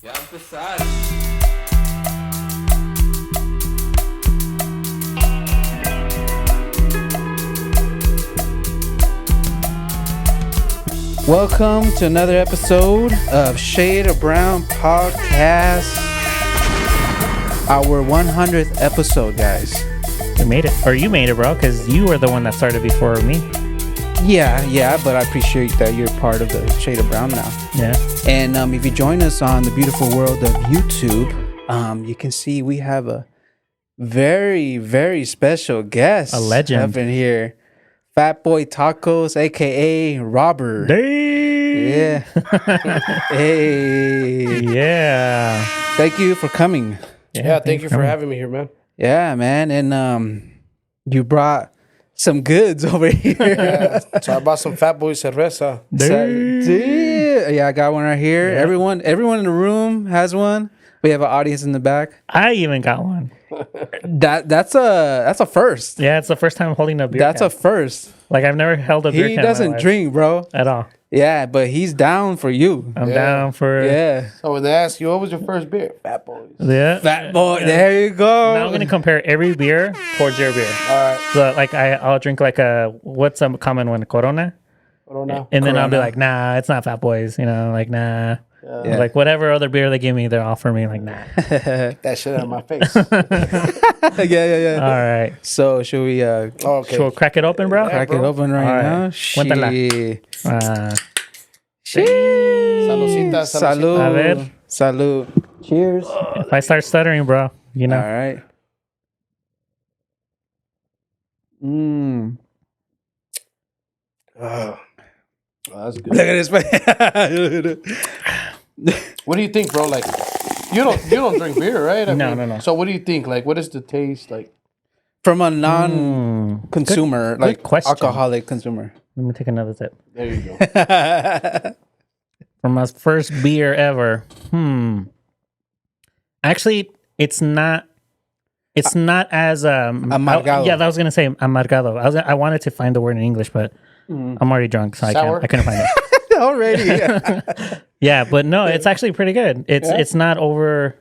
Ya empezar. Welcome to another episode of Shade of Brown Podcast. Our 100th episode, guys. We made it. Or you made it, bro, because you were the one that started before me. Yeah, but I appreciate that you're part of the Shade of Brown now. Yeah. And if you join us on the beautiful world of YouTube, you can see we have a very, very special guest. A legend. Up in here. Fatboys Tacos, a.k.a. Robert. Damn. Yeah. Hey. Yeah. Thank you for coming. Yeah, thank you for having me here, man. Yeah, man. And you brought some goods over here. Yeah, so I bought some Fatboys cerveza. Yeah, I got one right here. Yeah. Everyone in the room has one. We have an audience in the back. I even got one. That's a first. Yeah, it's the first time holding a beer That's can. a first. Like, I've never held a beer He can in my doesn't life drink, bro. at all. Yeah, but he's down for you. I'm Yeah. down for... Yeah. So when they ask you, what was your first beer? Fatboys. Yeah. Fat boy, there you go. Now I'm going to compare every beer towards your beer. All right. So, like, I'll drink, like, what's a common one? Corona? I don't know. And then I'll be Corona. like, nah, it's not Fat Boys. You know, like, nah. Yeah. Like, whatever other beer they give me, they'll offer me, like, nah. That shit out of my face. yeah. All right. So should we Okay. Should we crack it open, bro? Yeah. crack it bro. open right All right. now? Cuéntala. Shit. Saludcita, Salud. A ver. Salud. Cheers. If I start stuttering, bro, you know. All right. Mmm. Oh, that's Look good. at this. What do you think, bro? Like, you don't drink beer, right? No. So what do you think? Like, what is the taste like? From a non-consumer, Good like question. alcoholic consumer. Let me take another sip. There you go. From my first beer ever. Actually, it's not as Amargado. I was gonna say amargado. I wanted to find the word in English, but I'm already drunk, so Sour? I couldn't find it. Already. Yeah, but no, it's actually pretty good. It's not over,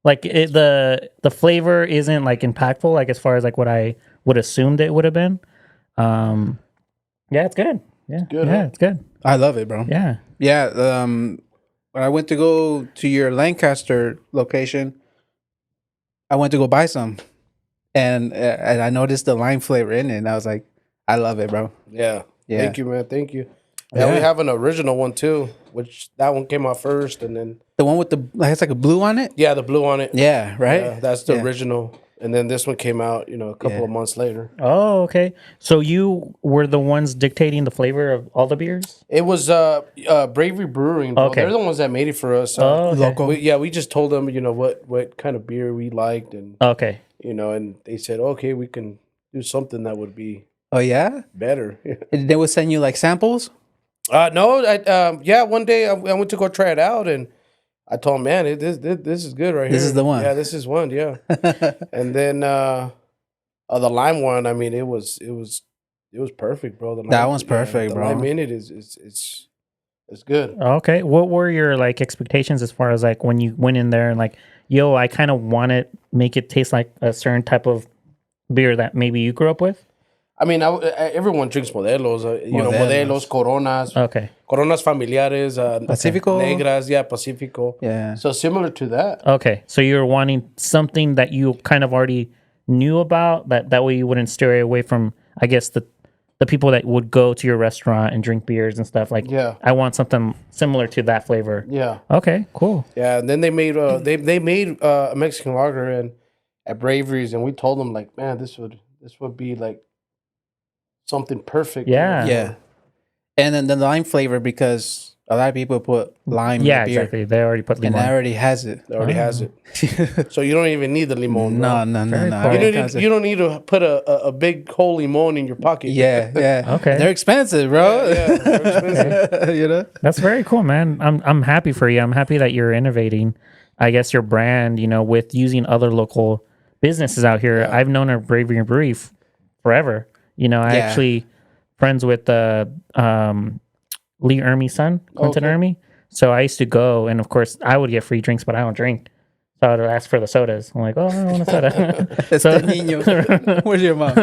like the flavor isn't like impactful, like as far as like what I would assumed it would have been. Yeah, it's good. Yeah, good, yeah, huh? it's good. I love it, bro. Yeah. Yeah. When I went to go to your Lancaster location, I went to go buy some, and I noticed the lime flavor in it, and I was like, I love it, bro. Yeah. Yeah. Thank you, man. Thank you. Yeah, Yeah. we have an original one too, which that one came out first, and then The one with the it's like a blue on it. the blue on it. Yeah, right. Yeah, that's the Yeah. original, and then this one came out, a couple Yeah. of months later. Oh, okay. So you were the ones dictating the flavor of all the beers? It was Bravery Brewing. Bro. Okay. They're the ones that made it for us. Oh, okay. Local. We just told them, what kind of beer we liked, and Okay. and they said, okay, we can do something that would be Oh yeah. better. And they would send you like samples. No, one day I went to go try it out, and I told him, man, this is good right here. This is the one. Yeah, this is one. Yeah, and then the lime one. I mean, it was perfect, bro. The That lime- one's perfect, the bro. lime in it is it's good. Okay. What were your like expectations as far as like when you went in there and like, yo, I kind of want to make it taste like a certain type of beer that maybe you grew up with? I mean, everyone drinks Modelos. Modelos. Modelos, Coronas, Okay. Coronas familiares, Pacifico. Negras, Pacifico. Yeah. So similar to that. Okay. So you're wanting something that you kind of already knew about, that way you wouldn't stray away from, I guess, the people that would go to your restaurant and drink beers and stuff. Like, Yeah. I want something similar to that flavor. Yeah. Okay, cool. Yeah, and then they made they made a Mexican lager and at Bravery's, and we told them like, man, this would be like something perfect. Yeah. Yeah. And then the lime flavor, because a lot of people put lime Yeah, in the beer, exactly. They already put and limon. that already has it. It already has it, so you don't even need the limon. No, bro. Very no. cool. You Already don't has need, it. you don't need to put a big whole limon in your pocket. Yeah. Okay. They're expensive, bro. Yeah, they're expensive. You know. That's very cool, man. I'm happy for you. I'm happy that you're innovating, I guess, your brand, with using other local businesses out here. Yeah. I've known a Bravery Brewery forever. I Yeah. actually friends with Lee Ermey's son, Quentin Okay. Ermey. So I used to go, and of course, I would get free drinks, but I don't drink. So I would ask for the sodas. I'm like, oh, I want a soda. Este niño. Where's your mom?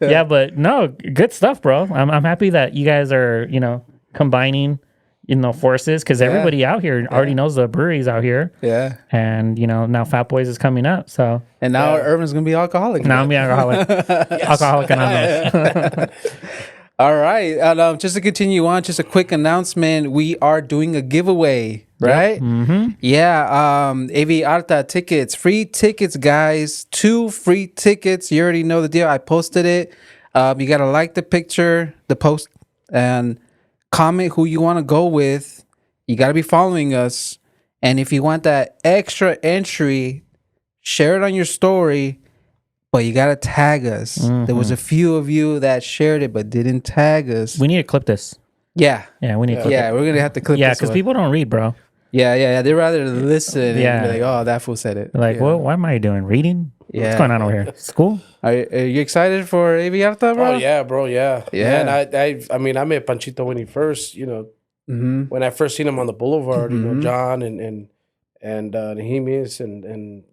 Yeah, but no, good stuff, bro. I'm happy that you guys are, combining, forces, because everybody out here already knows the breweries out here. Yeah. And, now Fat Boys is coming up. So And now Urban's going to be alcoholic. now I'm being alcoholic. Alcoholic Anonymous. All right. And, just to continue on, just a quick announcement. We are doing a giveaway, right? Mm-hmm. Yeah. AV Arta tickets, free tickets, guys. 2 free tickets. You already know the deal. I posted it. You got to like the picture, the post, and comment who you want to go with. You got to be following us. And if you want that extra entry, share it on your story. But you gotta tag us. Mm-hmm. There was a few of you that shared it but didn't tag us. We need to clip this. Yeah, Yeah, we need to clip it. we're gonna have to clip. Yeah, this because one. people don't read, bro. Yeah. They'd rather listen. Yeah. And be like, oh, that fool said it. Like, yeah. what am I doing? Reading? Yeah. What's going on over here? School? Are you excited for Aviarta, bro? Oh yeah, bro. Yeah. Yeah. Man, I mean, I met Panchito when he first, Mm-hmm. when I first seen him on the boulevard. John and Nehemias and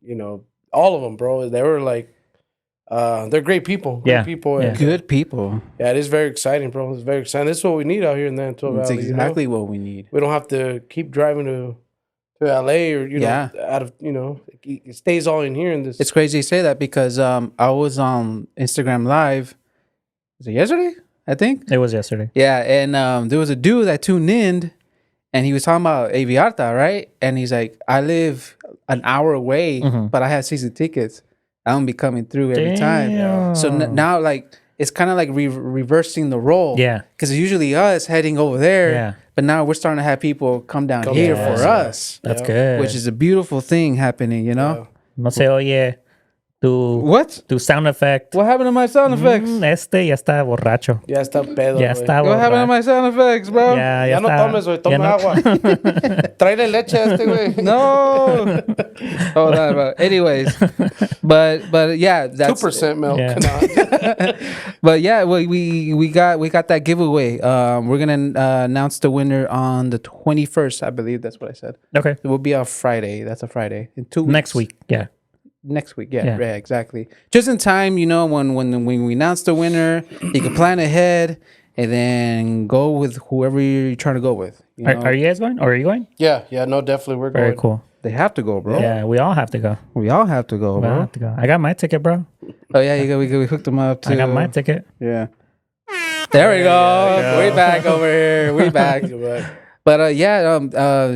all of them, bro. They were like, they're great people. Great people. And, Good people. Yeah, it is very exciting, bro. It's very exciting. This is what we need out here in the Antelope That's Valley. exactly what we need. We don't have to keep driving to LA or out of it stays all in here in this. It's crazy to say that because I was on Instagram Live. Was it yesterday? I think It was yesterday. Yeah, and there was a dude that tuned in, and he was talking about Aviarta, right? And he's like, I live an hour away, but I have season tickets. I don't be coming through every time. Damn. So now, like, it's kind of like reversing the role. Yeah. Because it's usually us heading over there. Yeah. But now we're starting to have people come down here Yeah. for us, That's good. which is a beautiful thing happening, you know? No se oye What? tu sound effect. What happened to my sound effects? Este ya está borracho. Ya está pedo. Ya güey. está What happened to borracho. my sound effects, bro? Ya Ya no está. tomes, güey. Toma Ya no- agua. Tráele leche a este, güey. No. Hold on, bro. Anyways, but yeah, that's 2% milk. Yeah. No. But yeah, we got that giveaway. We're gonna announce the winner on the 21st, I believe. That's what I said. Okay. It will be a Friday. That's a Friday in 2 weeks. Next week. Yeah. Next week, Yeah. yeah, exactly. Just in time, when we announce the winner, you can plan ahead and then go with whoever you're trying to go with. You know? Are you guys going? Or are you going? Yeah, no, definitely. We're Very going. cool. They have to go, bro. Yeah, we all have to go. We all have to go, We all bro. have to go. I got my ticket, bro. Oh yeah, we hooked them up too. I got my ticket. Yeah. There we go. We back over here. We back. But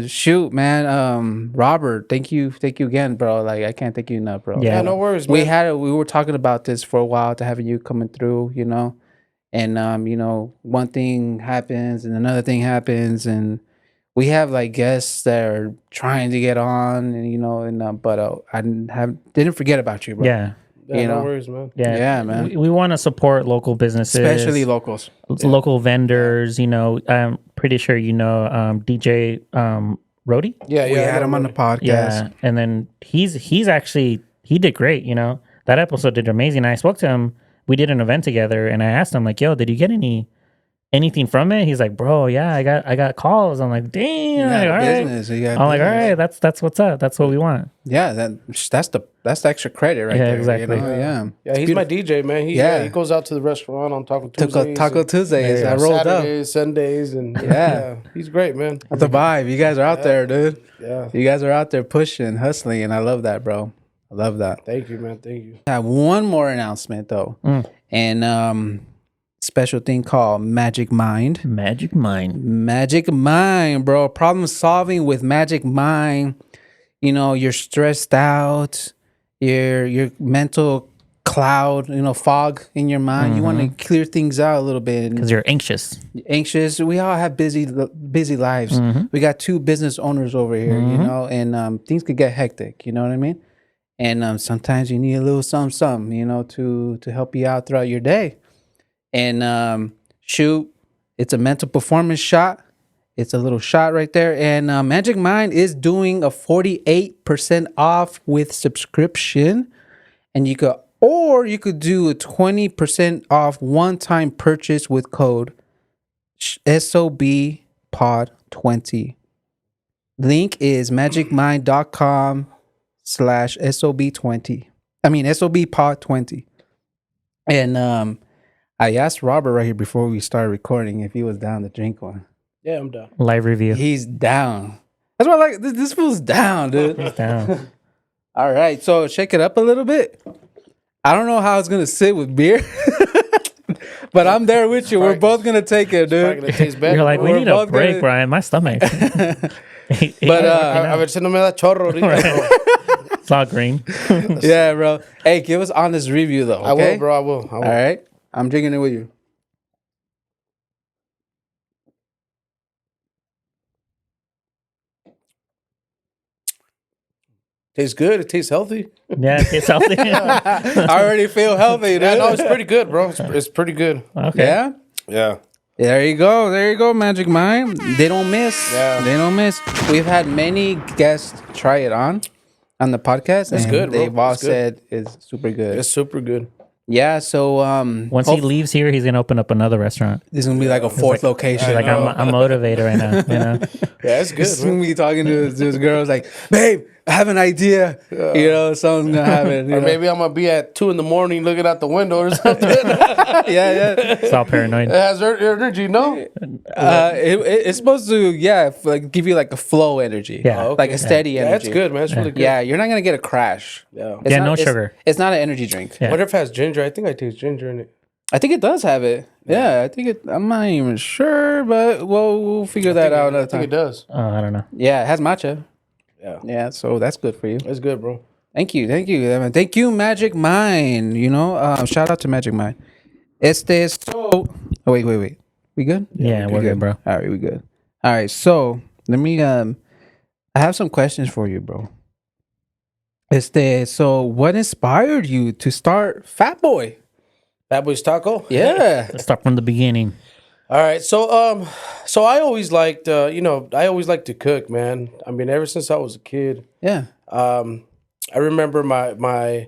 shoot, man. Robert, thank you again, bro. Like I can't thank you enough, bro. Yeah. Yeah, no worries, man. We were talking about this for a while to having you coming through, and one thing happens and another thing happens, and we have like guests that are trying to get on, and but I didn't forget about you, bro. Yeah. Yeah, no know. worries, man. Yeah. Yeah, man. We want to support local businesses, Especially locals. local vendors. I'm pretty sure DJ Rody. Yeah, We had him on the podcast. Yeah, and then he did great. That episode did amazing. I spoke to him. We did an event together, and I asked him like, "Yo, did you get anything from it?" He's like, "Bro, yeah, I got calls." I'm like, "Damn!" You got Like, all right. business, you got I'm like, "All business. right, that's what's up. That's what we want." Yeah, that's the extra credit right Yeah, there. exactly. Yeah. Yeah, he's my DJ, man. He goes out to the restaurant on Taco Tuesdays. Taco Tuesdays. Yeah, I rolled up. Saturdays, Sundays, and Yeah. he's great, man. That's the vibe. You guys are out there, dude. Yeah, You guys are out there pushing, hustling, and I love that, bro. I love that. thank you, man. Thank you. I have one more announcement though, and special thing called Magic Mind. Magic Mind. Magic Mind, bro. Problem solving with Magic Mind. You're stressed out. Your mental cloud, fog in your mind. You want to clear things out a little bit. Because you're anxious. Anxious. We all have busy lives. We got 2 business owners over here, and things could get hectic. You know what I mean? And sometimes you need a little something, to help you out throughout your day. And shoot, it's a mental performance shot. It's a little shot right there. And Magic Mind is doing a 48% off with subscription. And you could do a 20% off one-time purchase with code SOBPOD20. Link is magicmind.com/SOB20. I mean SOBpod20. And I asked Robert right here before we started recording if he was down to drink one. Yeah, I'm down. Live review. He's down. That's why I like this fool's down, dude. He's down. All right, so shake it up a little bit. I don't know how it's gonna sit with beer, but I'm there with you. We're both gonna take it, Probably dude. gonna taste better. You're like, we We're need a both break, gonna- Brian. My stomach. But, A ver si no me da chorro ahorita, bro. It's all green. Yeah, bro. Hey, give us honest review though. I Okay? will, bro. I will. All right, I'm drinking it with you. Tastes good. It tastes healthy. Yeah, it's healthy. I already feel healthy, dude. Yeah, no, it's pretty good, bro. It's pretty good. Okay. Yeah. Yeah. There you go. There you go, Magic Mind. They don't miss. Yeah. They don't miss. We've had many guests try it on the podcast. That's and good, bro. They've all That's good. said it's super good. It's super good. Yeah. So Once he leaves here, he's gonna open up another restaurant. this is gonna be like a fourth location. He's like, I'm motivated right now. You know. Yeah, it's good. This is Man. gonna be talking to this girl like, babe, I have an idea. You know, someone's gonna have it. You Or know? maybe I'm gonna be at 2 a.m. looking out the window or something. yeah. It's all paranoid. It has energy, no? It's supposed to, like give you like a flow energy. Yeah. Okay. Like a steady Yeah, energy. that's good, man. It's really good. Yeah, you're not gonna get a crash. Yeah. It's Yeah, not- no it's- sugar. It's not an energy drink. Yeah. What if it has ginger? I think I taste ginger in it. I think it does have it. Yeah, I think it. I'm not even sure, but we'll figure that out I another think it time. does. I don't know. Yeah, it has matcha. Yeah. Yeah, so that's good for you. It's good, bro. Thank you. Thank you, Magic Mind. You know, shout out to Magic Mind. So. Oh wait. We good? Yeah, we're good, bro. All right, we good. All right, so let me. I have some questions for you, bro. So what inspired you to start Fatboy? Fatboys Taco? Yeah. Let's start from the beginning. All right. So I always liked I always liked to cook, man. I mean, ever since I was a kid. Yeah. I remember my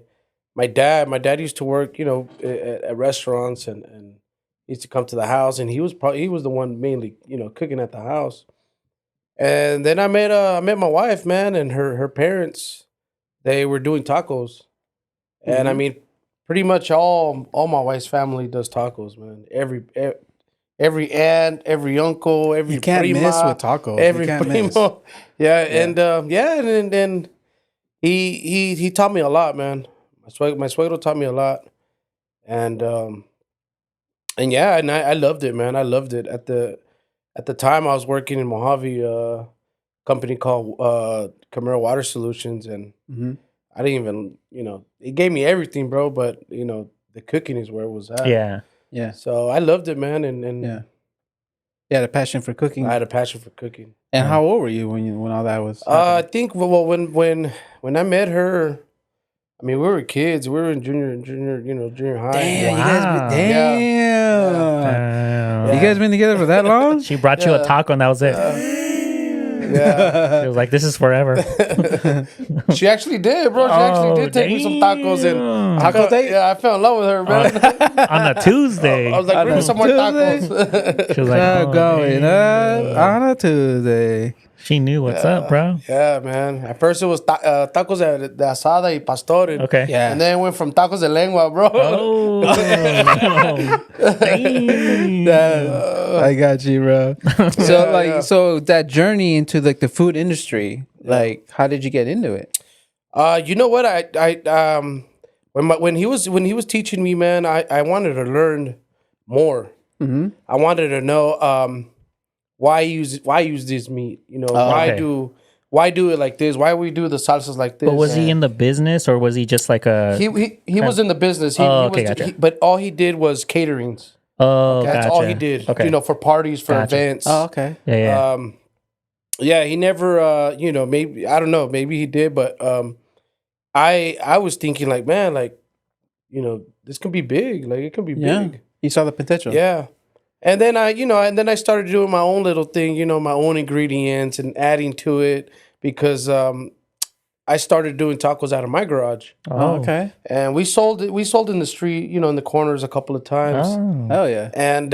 dad used to work, at restaurants and he used to come to the house and he was the one mainly, cooking at the house. And then I met my wife, man, and her parents, they were doing tacos. And I mean, pretty much all my wife's family does tacos, man. Every aunt, every uncle, every You can't prima, miss with tacos. every You can't miss. primo. Yeah, and then he taught me a lot, man. My suegro taught me a lot, and I loved it, man. I loved it. At the time I was working in Mojave, a company called Culinary Water Solutions, and Mhm. I didn't even, it gave me everything, bro. But the cooking is where it was at. Yeah. Yeah. So I loved it, man, and Yeah. Yeah, the passion for cooking. I had a passion for cooking. And how old were you when all that was? I happening? think when I met her, I mean we were kids. We were in junior high. Damn, Wow. damn. You guys been together for that long? She brought you a taco and that was it. Yeah. She was like, this is forever. She actually did, bro. She actually did take me some tacos and Taco date? Yeah, I fell in love with her, man. On a Tuesday. I was like, bring me some more tacos. She was like, oh, Going dang. up on a Tuesday. She knew what's up, bro. Yeah, man. At first it was tacos de asada y pastor. Okay. Yeah. And then it went from tacos de lengua, bro. Oh. Dang. Yeah, I got you, bro. So so that journey into like the food industry, like how did you get into it? You know what? When he was teaching me, man, I wanted to learn more. Mm-hmm. I wanted to know why use this meat. okay. Why do it like this? Why we do the salsas like this? But was he in the business or was he just like a? He was in the business. Okay, gotcha. But all he did was caterings. Oh, That's gotcha. all he did. Okay. For parties, for Gotcha. events. Oh, okay. Yeah. Yeah, he never, maybe, I don't know, maybe he did, but I was thinking like, man, like, this can be big. Like, it can be Yeah. big. You saw the potential. Yeah. And then I started doing my own little thing, my own ingredients and adding to it because I started doing tacos out of my garage. Oh, okay. And we sold it. We sold in the street, in the corners a couple of times. Oh. Oh yeah. And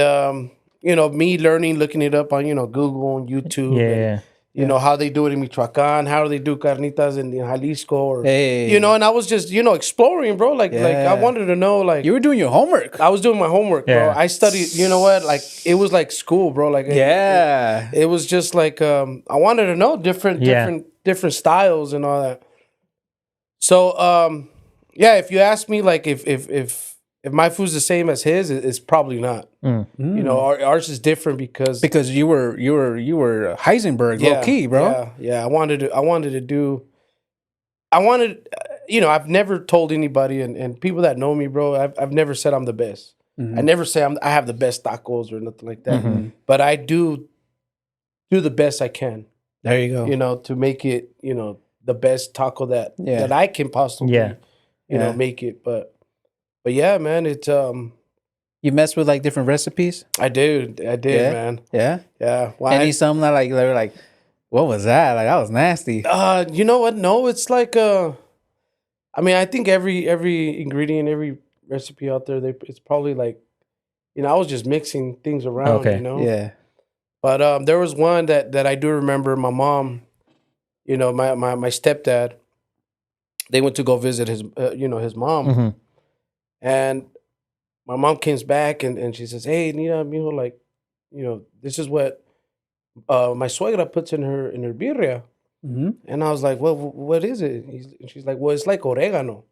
me learning, looking it up on Google and YouTube. Yeah. You know how they do it in Michoacan, how do they do carnitas in Jalisco, or Hey. you know. And I was just exploring, bro. Like I wanted to know, like You were doing your homework. I was doing my homework, bro. Yeah. I studied. You know what? Like it was like school, bro. Like it was just like I wanted to know different styles and all that. So yeah, if you ask me, like if my food's the same as his, it's probably not. You know, ours is different because you were Heisenberg, low key, bro. Yeah. I wanted to do. I've never told anybody, and people that know me, bro. I've never said I'm the best. I never say I have the best tacos or nothing like that. But I do the best I can. There you go. You know, to make it, the best taco that I can possibly, make it. But yeah, man, it's You mess with like different recipes? I did, man. Yeah. Yeah. Well, Any some that like they were like, what was that? Like that was nasty. You know what? No, it's like I mean, I think every ingredient, every recipe out there, it's probably like, I was just mixing things around, Yeah. But there was one that I do remember. My mom, my stepdad, they went to go visit his his mom, and my mom comes back and she says, "Hey, Nina, mijo, like, this is what my suegra puts in her birria." And I was like, "Well, what is it?" And she's like, "Well, it's like oregano."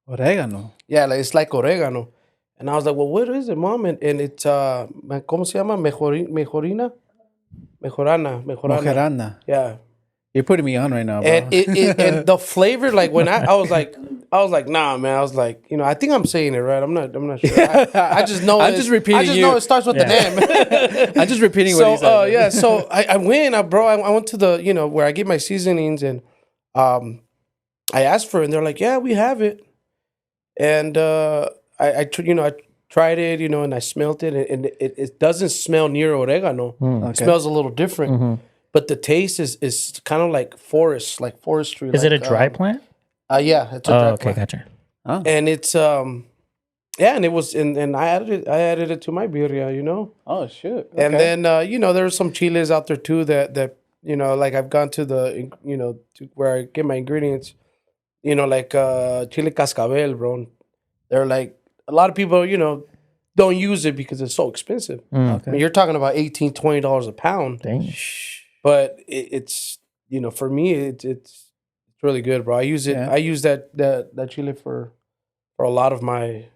Oregano. Yeah, like, it's like oregano. And I was like, "Well, what is it, mom?" And it's ¿cómo se llama? Mejorana. Mojarana. Yeah. You're putting me on right now, bro. And and the flavor, like when I was like, nah, man. I was like, I think I'm saying it right. I'm not sure. I just know. I'm just repeating I just know it starts with the name. I'm just repeating what he said. Yeah. So I went, bro. I went to the, where I get my seasonings, and I asked for it, and they're like, "Yeah, we have it." And I tried it, and I smelled it, and it doesn't smell near oregano. It smells a little different. But the taste is kind of like forestry. Is it a dry plant? Yeah, it's a dry okay, plant. gotcha. Oh. And it's and it was, and I added it to my birria, Oh shoot. Okay. And then there are some chiles out there too that like I've gone to the to where I get my ingredients, like chile cascabel, bro. They're like, a lot of people don't use it because it's so expensive. I mean, you're talking about $18-20 a pound. Dang. But it's for me it's really good, bro. I use it. Yeah. I use that chile for a lot of my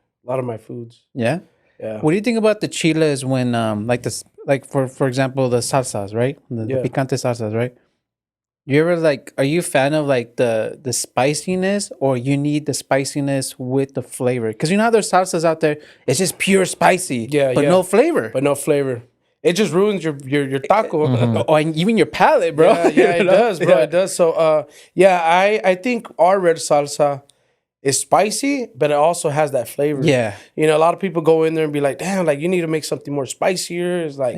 foods. Yeah. Yeah. What do you think about the chiles when like this, like for example the salsas, right? The picante salsas, right? You ever like, are you a fan of like the spiciness, or you need the spiciness with the flavor? Because how there's salsas out there, it's just pure spicy, but no flavor. But no flavor. It just ruins your taco. Or even your palate, bro. Yeah, it does, bro. It does. So I think our red salsa is spicy, but it also has that flavor. Yeah. A lot of people go in there and be like, "Damn, like you need to make something more spicier." It's like,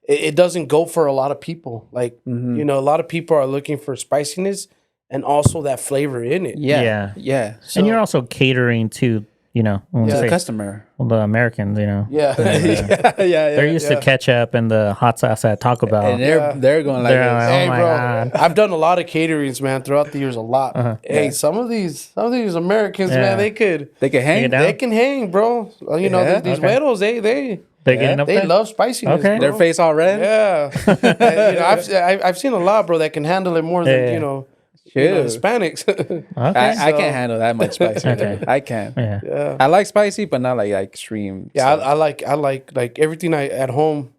it doesn't go for a lot of people. Like, a lot of people are looking for spiciness and also that flavor in it. Yeah. So, and you're also catering to, the customer. the Americans, Yeah. They're used to ketchup and the hot sauce at Taco Bell. And they're going like, They're this. like, Hey, oh my bro, God. I've done a lot of caterings, man, throughout the years. A lot. Hey, some of these Americans, man, they can Hang hang. it down. they can hang, bro. These güeros, they getting up there? love spiciness. Okay. bro. Their face all red. Yeah. And, I've seen a lot, bro, that can handle it more than Hispanics. Okay. I can't handle that much spicy. Okay. I can't. Yeah. I like spicy, but not like extreme. Yeah, stuff. I like everything at home.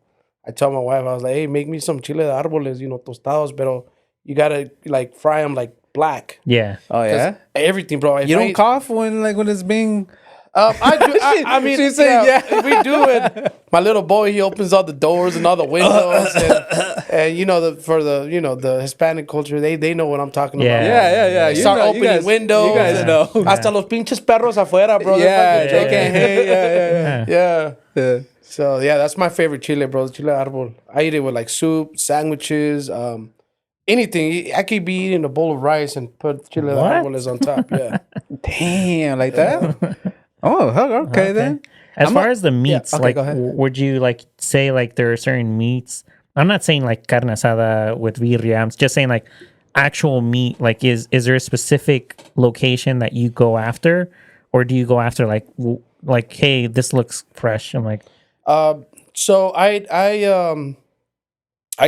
I tell my wife, I was like, "Hey, make me some chile de árboles, tostados, pero you gotta like fry them like black." Yeah. Oh yeah. Everything, bro. You don't cough when it's being. I do. I mean, She said, we do it. My little boy, he opens all the doors and all the windows, and for the Hispanic culture, they know what I'm talking about. Yeah. They start opening windows. You guys know. Hasta los pinches perros afuera, bro. Yeah, They're they can't hate. Yeah. So that's my favorite chile, bro. Chile árbol. I eat it with like soup, sandwiches, anything. I could be eating a bowl of rice and put chile de árboles on top. Yeah. Damn, like that. Oh, okay then. As far as the meats, okay, like, go ahead. would you like say like there are certain meats I'm not saying like carne asada with birria. I'm just saying like actual meat. Like, is there a specific location that you go after, or do you go after like hey, this looks fresh? I'm like, So I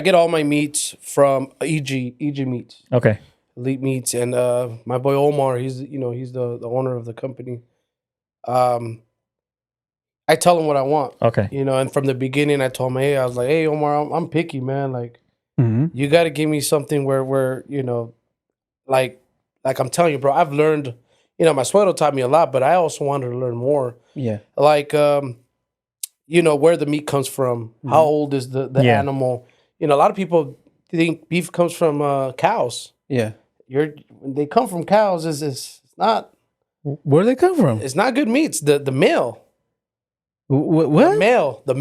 get all my meats from EG Meats, okay, Elite Meats, and my boy Omar. He's the owner of the company. Um, I tell him what I want. okay, And from the beginning, I told him, hey, I was like, hey, Omar, I'm picky, man. Like, Mm-hmm. you got to give me something where like I'm telling you, bro. I've learned. My suegro taught me a lot, but I also wanted to learn more. Yeah. Like, where the meat comes from. How old is the Yeah. animal? A lot of people think beef comes from cows. Yeah. When they come from cows, it's not Where do they come from? it's not good meats. The male, What? the male, male? the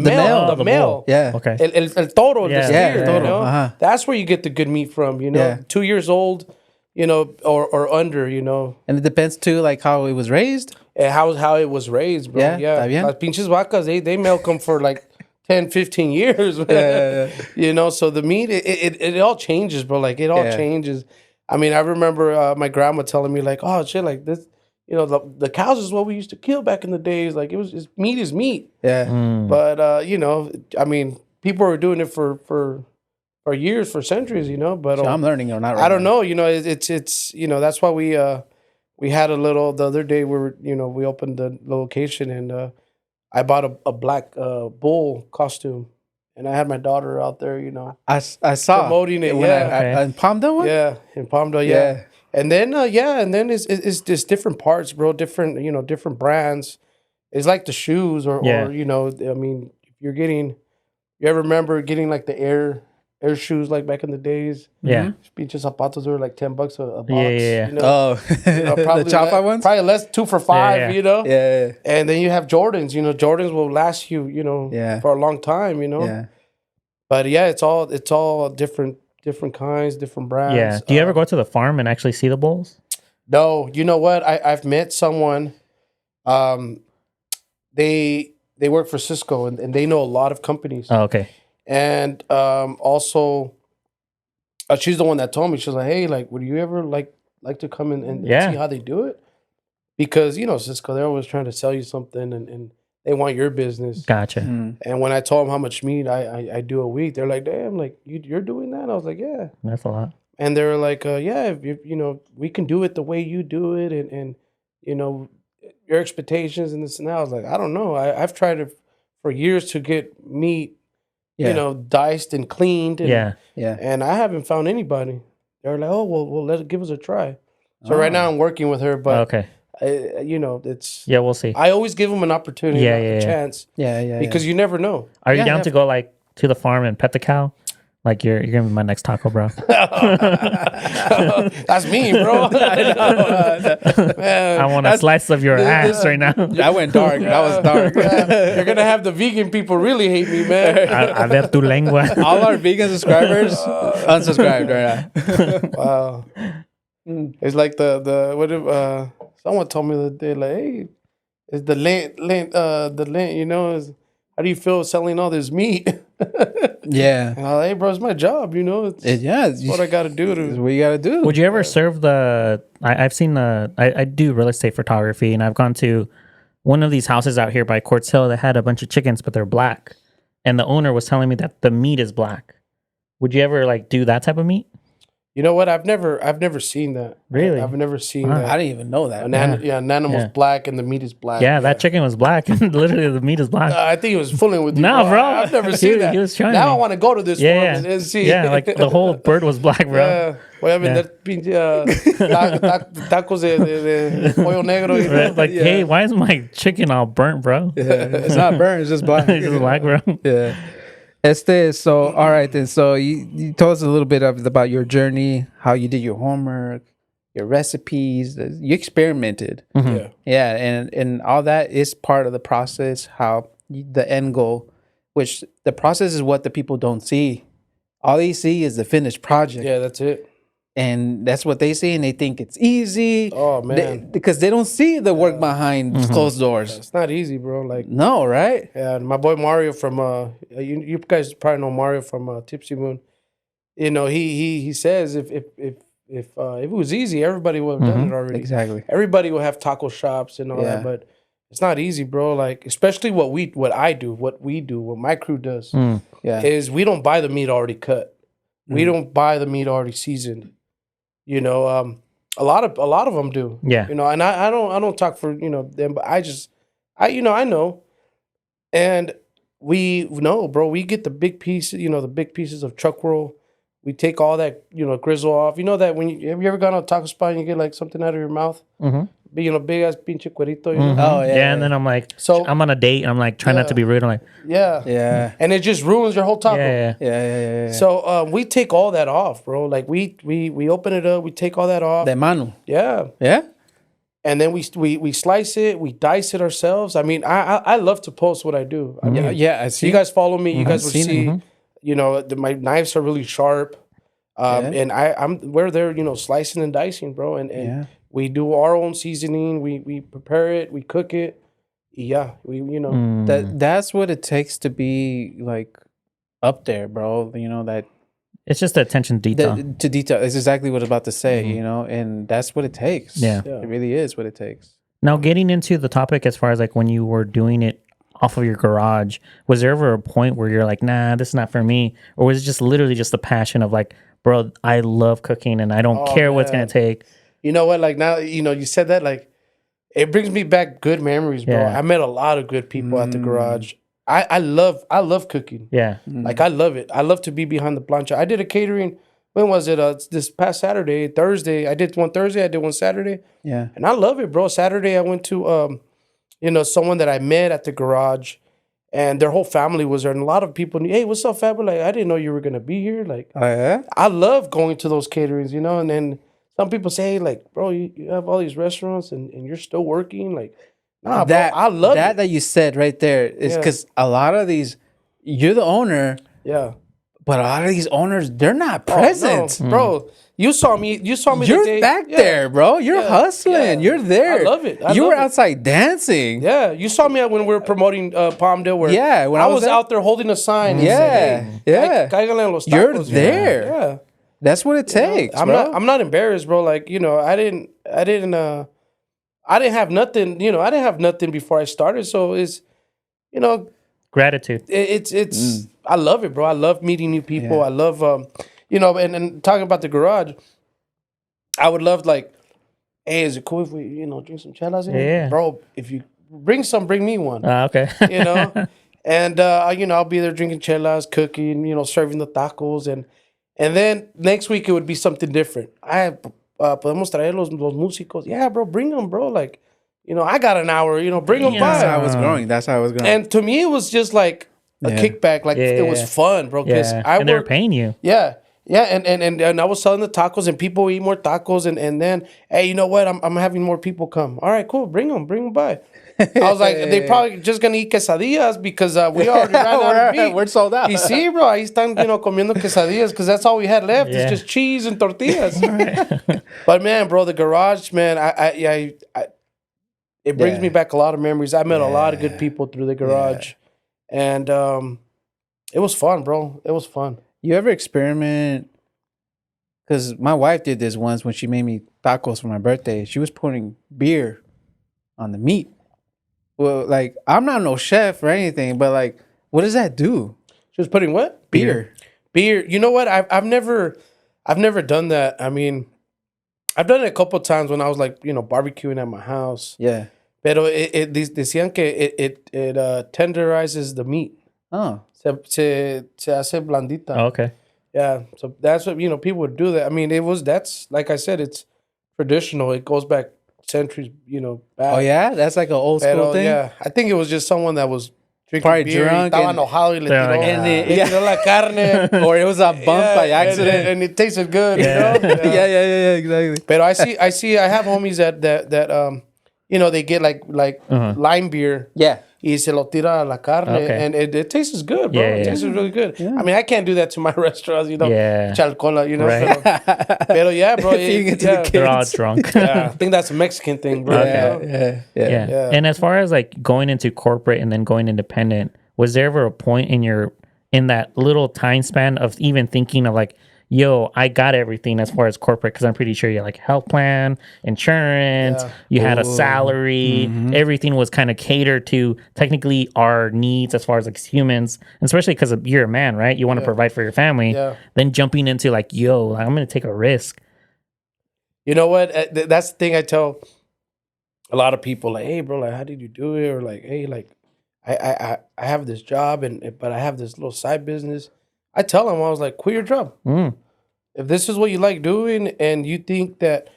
The male. bull. Yeah. okay. El toro, Yeah. the steer, Yeah, toro, uh-huh. That's where you get the good meat from, Yeah. 2 years old, or under, And it depends too, like how it was raised. and how it was raised, bro. Yeah, Yeah. está bien. Las pinches vacas, they milk them for like 10, 15 years, man. Yeah. So the meat, it all changes, bro. Like, it all Yeah. changes. I mean, I remember my grandma telling me, like, oh, shit, like this, the cows is what we used to kill back in the days. Like, meat is meat. Yeah. Mm. But, I mean, people were doing it for years, for centuries, but So I'm learning or not. I don't know. It's that's why we had a little the other day where we opened the location, and I bought a black bull costume, and I had my daughter out there, I saw promoting it. when Yeah, in Palmdale one. yeah, in Palmdale. Yeah, Yeah. and then it's just different parts, bro. Different different brands. It's like the shoes, or Yeah. I mean, if you ever remember getting like the air shoes like back in the days? Yeah. Pinches zapatos were like $10 a box. Yeah. Oh, the Chapa ones. Probably less 2 for $5. Yeah. Yeah. And then you have Jordans. Jordans will last you. Yeah. For a long time. Yeah. But yeah, it's all different kinds, different brands. Yeah. Do you ever go to the farm and actually see the bulls? No, you know what? I've met someone. They work for Cisco, and they know a lot of companies. Oh, okay. And also, she's the one that told me. She's like, "Hey, like, would you ever like to come and Yeah. see how they do it?" Because Cisco, they're always trying to sell you something, and they want your business. Gotcha. Mm. And when I told them how much meat I do a week, they're like, "Damn, like you're doing that?" I was like, "Yeah." That's a lot. And they're like, "Yeah, if we can do it the way you do it, and your expectations and this and that." I was like, "I don't know. I've tried it for years to get meat." Yeah. Diced and cleaned. And, Yeah. Yeah. And I haven't found anybody. They're like, oh, well, give us a try. So right now I'm working with her, but Okay. it's. Yeah, we'll see. I always give them an opportunity, Yeah, a yeah. chance, Yeah. because you never know. Are you Yeah, down yeah. to go like to the farm and pet the cow? Like you're gonna be my next taco, bro. That's me, bro. Man, I want a slice of your ass right now. I went dark. That was dark. you're gonna have the vegan people really hate me, man. A ver tu lengua. All our vegan subscribers unsubscribed right now. Wow. It's like the what if someone told me the other day, like, hey, it's the lint, is how do you feel selling all this meat? Yeah. And I'm like, hey, bro, it's my job, it's It's what I gotta do It's to what you gotta do. Would you ever serve the? I've seen the. I do real estate photography, and I've gone to one of these houses out here by Quartz Hill that had a bunch of chickens, but they're black, and the owner was telling me that the meat is black. Would you ever like do that type of meat? You know what? I've never seen that. Really? I've never seen Wow. that. I didn't even know that. An animal's Yeah. black and the meat is black. Yeah, that chicken was black, and literally the meat is black. I think he was fooling with you. No, bro. I've never He- seen that. he was trying now me. I want to go to this Yeah, farm and see. Yeah, like the whole bird was black, bro. Yeah. Well, I mean, Yeah. that pinche tacos de pollo negro. Right? Like, Yeah. hey, why is my chicken all burnt, bro? Yeah, it's not burnt. It's just black. It's just black, bro. Yeah. So all right then. So you told us a little bit about your journey, how you did your homework, your recipes. You experimented. Yeah. Yeah, and all that is part of the process. The end goal, which the process is what the people don't see. All they see is the finished project. Yeah, that's it. and that's what they see, and they think it's easy. Oh, man. Because they don't see the work behind closed doors. It's not easy, bro. Like, No, right? yeah, my boy Mario from you guys probably know Mario from Tipsy Moon. You know, he says if it was easy, everybody would have done it already. Exactly. Everybody will have taco shops and all Yeah. that, but it's not easy, bro. Like, especially what we do, what my crew does, Yeah. is we don't buy the meat already cut. We don't buy the meat already seasoned. You know, a lot of them do. Yeah. You know, and I don't talk for, you know, them, but I know. And we know, bro, we get the big pieces, you know, the big pieces of chuck roll. We take all that, you know, grizzle off. You know that when have you ever gone to a taco spot and you get like something out of your mouth? Mm-hmm. You know, big ass pinche cuerito, you know? Oh, yeah. And then I'm like, So- I'm on a date and I'm like trying not to be rude. I'm like, Yeah. Yeah. And it just ruins your whole taco. yeah. Yeah. So we take all that off, bro. Like we open it up, we take all that off. De mano. Yeah. Yeah? And then we slice it, we dice it ourselves. I mean, I love to post what I do. I mean, Yeah, I if see. you guys follow me, you guys would seen it. see, you know, my knives are really sharp. And we're there, you know, slicing and dicing, bro. And Yeah. we do our own seasoning. We prepare it, we cook it. Yeah, you know. That's what it takes to be like up there, bro. You know, that It's just the attention to detail. to detail. It's exactly what I was about to say, you know, and that's what it takes. Yeah. It really is what it takes. Now, getting into the topic as far as like when you were doing it off of your garage, was there ever a point where you're like, nah, this is not for me? Or was it just literally just the passion of like, bro, I love cooking and I don't care what's going man. to take? You know what? Like now, you know, you said that, like, it brings me back good memories, bro. Yeah. I met a lot of good people at the garage. I love cooking. Yeah. Like, I love it. I love to be behind the plancha. I did a catering. When was it? This past Saturday, Thursday. I did one Thursday. I did one Saturday. Yeah. And I love it, bro. Saturday, I went to, you know, someone that I met at the garage, and their whole family was there. And a lot of people, hey, what's up, Fab? Like, I didn't know you were gonna be here. Like, Oh, yeah? I love going to those caterings, you know. And then some people say, hey, like, bro, you have all these restaurants and you're still working. Like, nah, That bro, I love that it. that you said right there is Yeah. because a lot of these, you're the owner, Yeah. but a lot of these owners, they're not Oh, present. no, bro. You saw me. You saw me. You're the day, back yeah. there, bro. You're Yeah. hustling. Yeah. You're there. I love it. I you love were it. outside dancing. Yeah, you saw me when we were promoting Palmdale. Where Yeah, when I I was was out there holding a sign. Yeah, and said, hey, yeah. cáiganle a los You're tacos. there. Yeah, That's what it takes, I'm bro. not embarrassed, bro. Like, you know, I didn't have nothing. You know, I didn't have nothing before I started. So it's, you know, Gratitude. it's I love it, bro. I love meeting new people. Yeah. I love you know, and talking about the garage, I would love, like, hey, is it cool if we, you know, drink some chelas in here? Yeah. Bro, if you bring some, bring me one. Okay. You know? And you know, I'll be there drinking chelas, cooking, you know, serving the tacos, and then next week it would be something different. Podemos traer los músicos. Yeah, bro, bring them, bro. Like, you know, I got an hour, you know, bring them That's how I by. was growing. That's how I was growing. And to me, it was just like a Yeah. kickback. Like, it was fun, bro. Because Yeah. I And they're work, paying you. yeah. Yeah, and I was selling the tacos, and people eat more tacos, and then, hey, you know what? I'm having more people come. All right, cool. Bring them by. I was like, they probably just gonna eat quesadillas because we already ran out of meat. We're sold out. Y sí, bro, ahí están, you know, comiendo quesadillas because that's all we had left. Yeah. It's just cheese and tortillas. But man, bro, the garage, man, it brings Yeah. me back a lot of memories. I met a lot of good people through the garage, and it was fun, bro. It was fun. You ever experiment? Because my wife did this once when she made me tacos for my birthday. She was putting beer on the meat. Well, like, I'm not no chef or anything, but like, what does that do? She was putting what? Beer. Beer. You know what? I've never done that. I mean, I've done it a couple of times when I was, like, you know, barbecuing at my house. Yeah. Pero decían que it tenderizes the meat. Oh. Se hace blandita. Oh, okay. Yeah. So that's what, you know, people would do that. I mean, that's like I said, it's traditional. It goes back centuries, you know, back. Oh yeah, that's like an old school Pero, thing. yeah, I think it was just someone that was drinking Probably beer. drunk Estaba and- enojado y le Yeah, tiró, like, le tiró la carne. Or it was a bump by accident. and it tasted good. Yeah. You know? Yeah, exactly. But I have homies that they get like lime beer. Yeah. Y se lo tira a la carne, Okay. and it tastes good, bro. Yeah, It yeah. tastes really good. I mean, I can't do that to my restaurants, Yeah. Chalcola, Right. Pero yeah, bro. Feeding it to the They're all kids. drunk. Yeah, I think that's a Mexican thing, bro. Okay. Yeah. Yeah. And as far as like going into corporate and then going independent, was there ever a point in that little time span of even thinking of like, yo, I got everything as far as corporate? Because I'm pretty sure you had like health plan, insurance, Yeah. you had a salary, everything was kind of catered to technically our needs as far as like humans, and especially because you're a man, right? You want to provide for your family. Yeah. Then jumping into like, yo, I'm going to take a risk. You know what? That's the thing I tell a lot of people. Like, hey, bro, like, how did you do it? Or like, hey, like, I have this job, but I have this little side business. I tell them, I was like, quit your job. If this is what you like doing, and you think that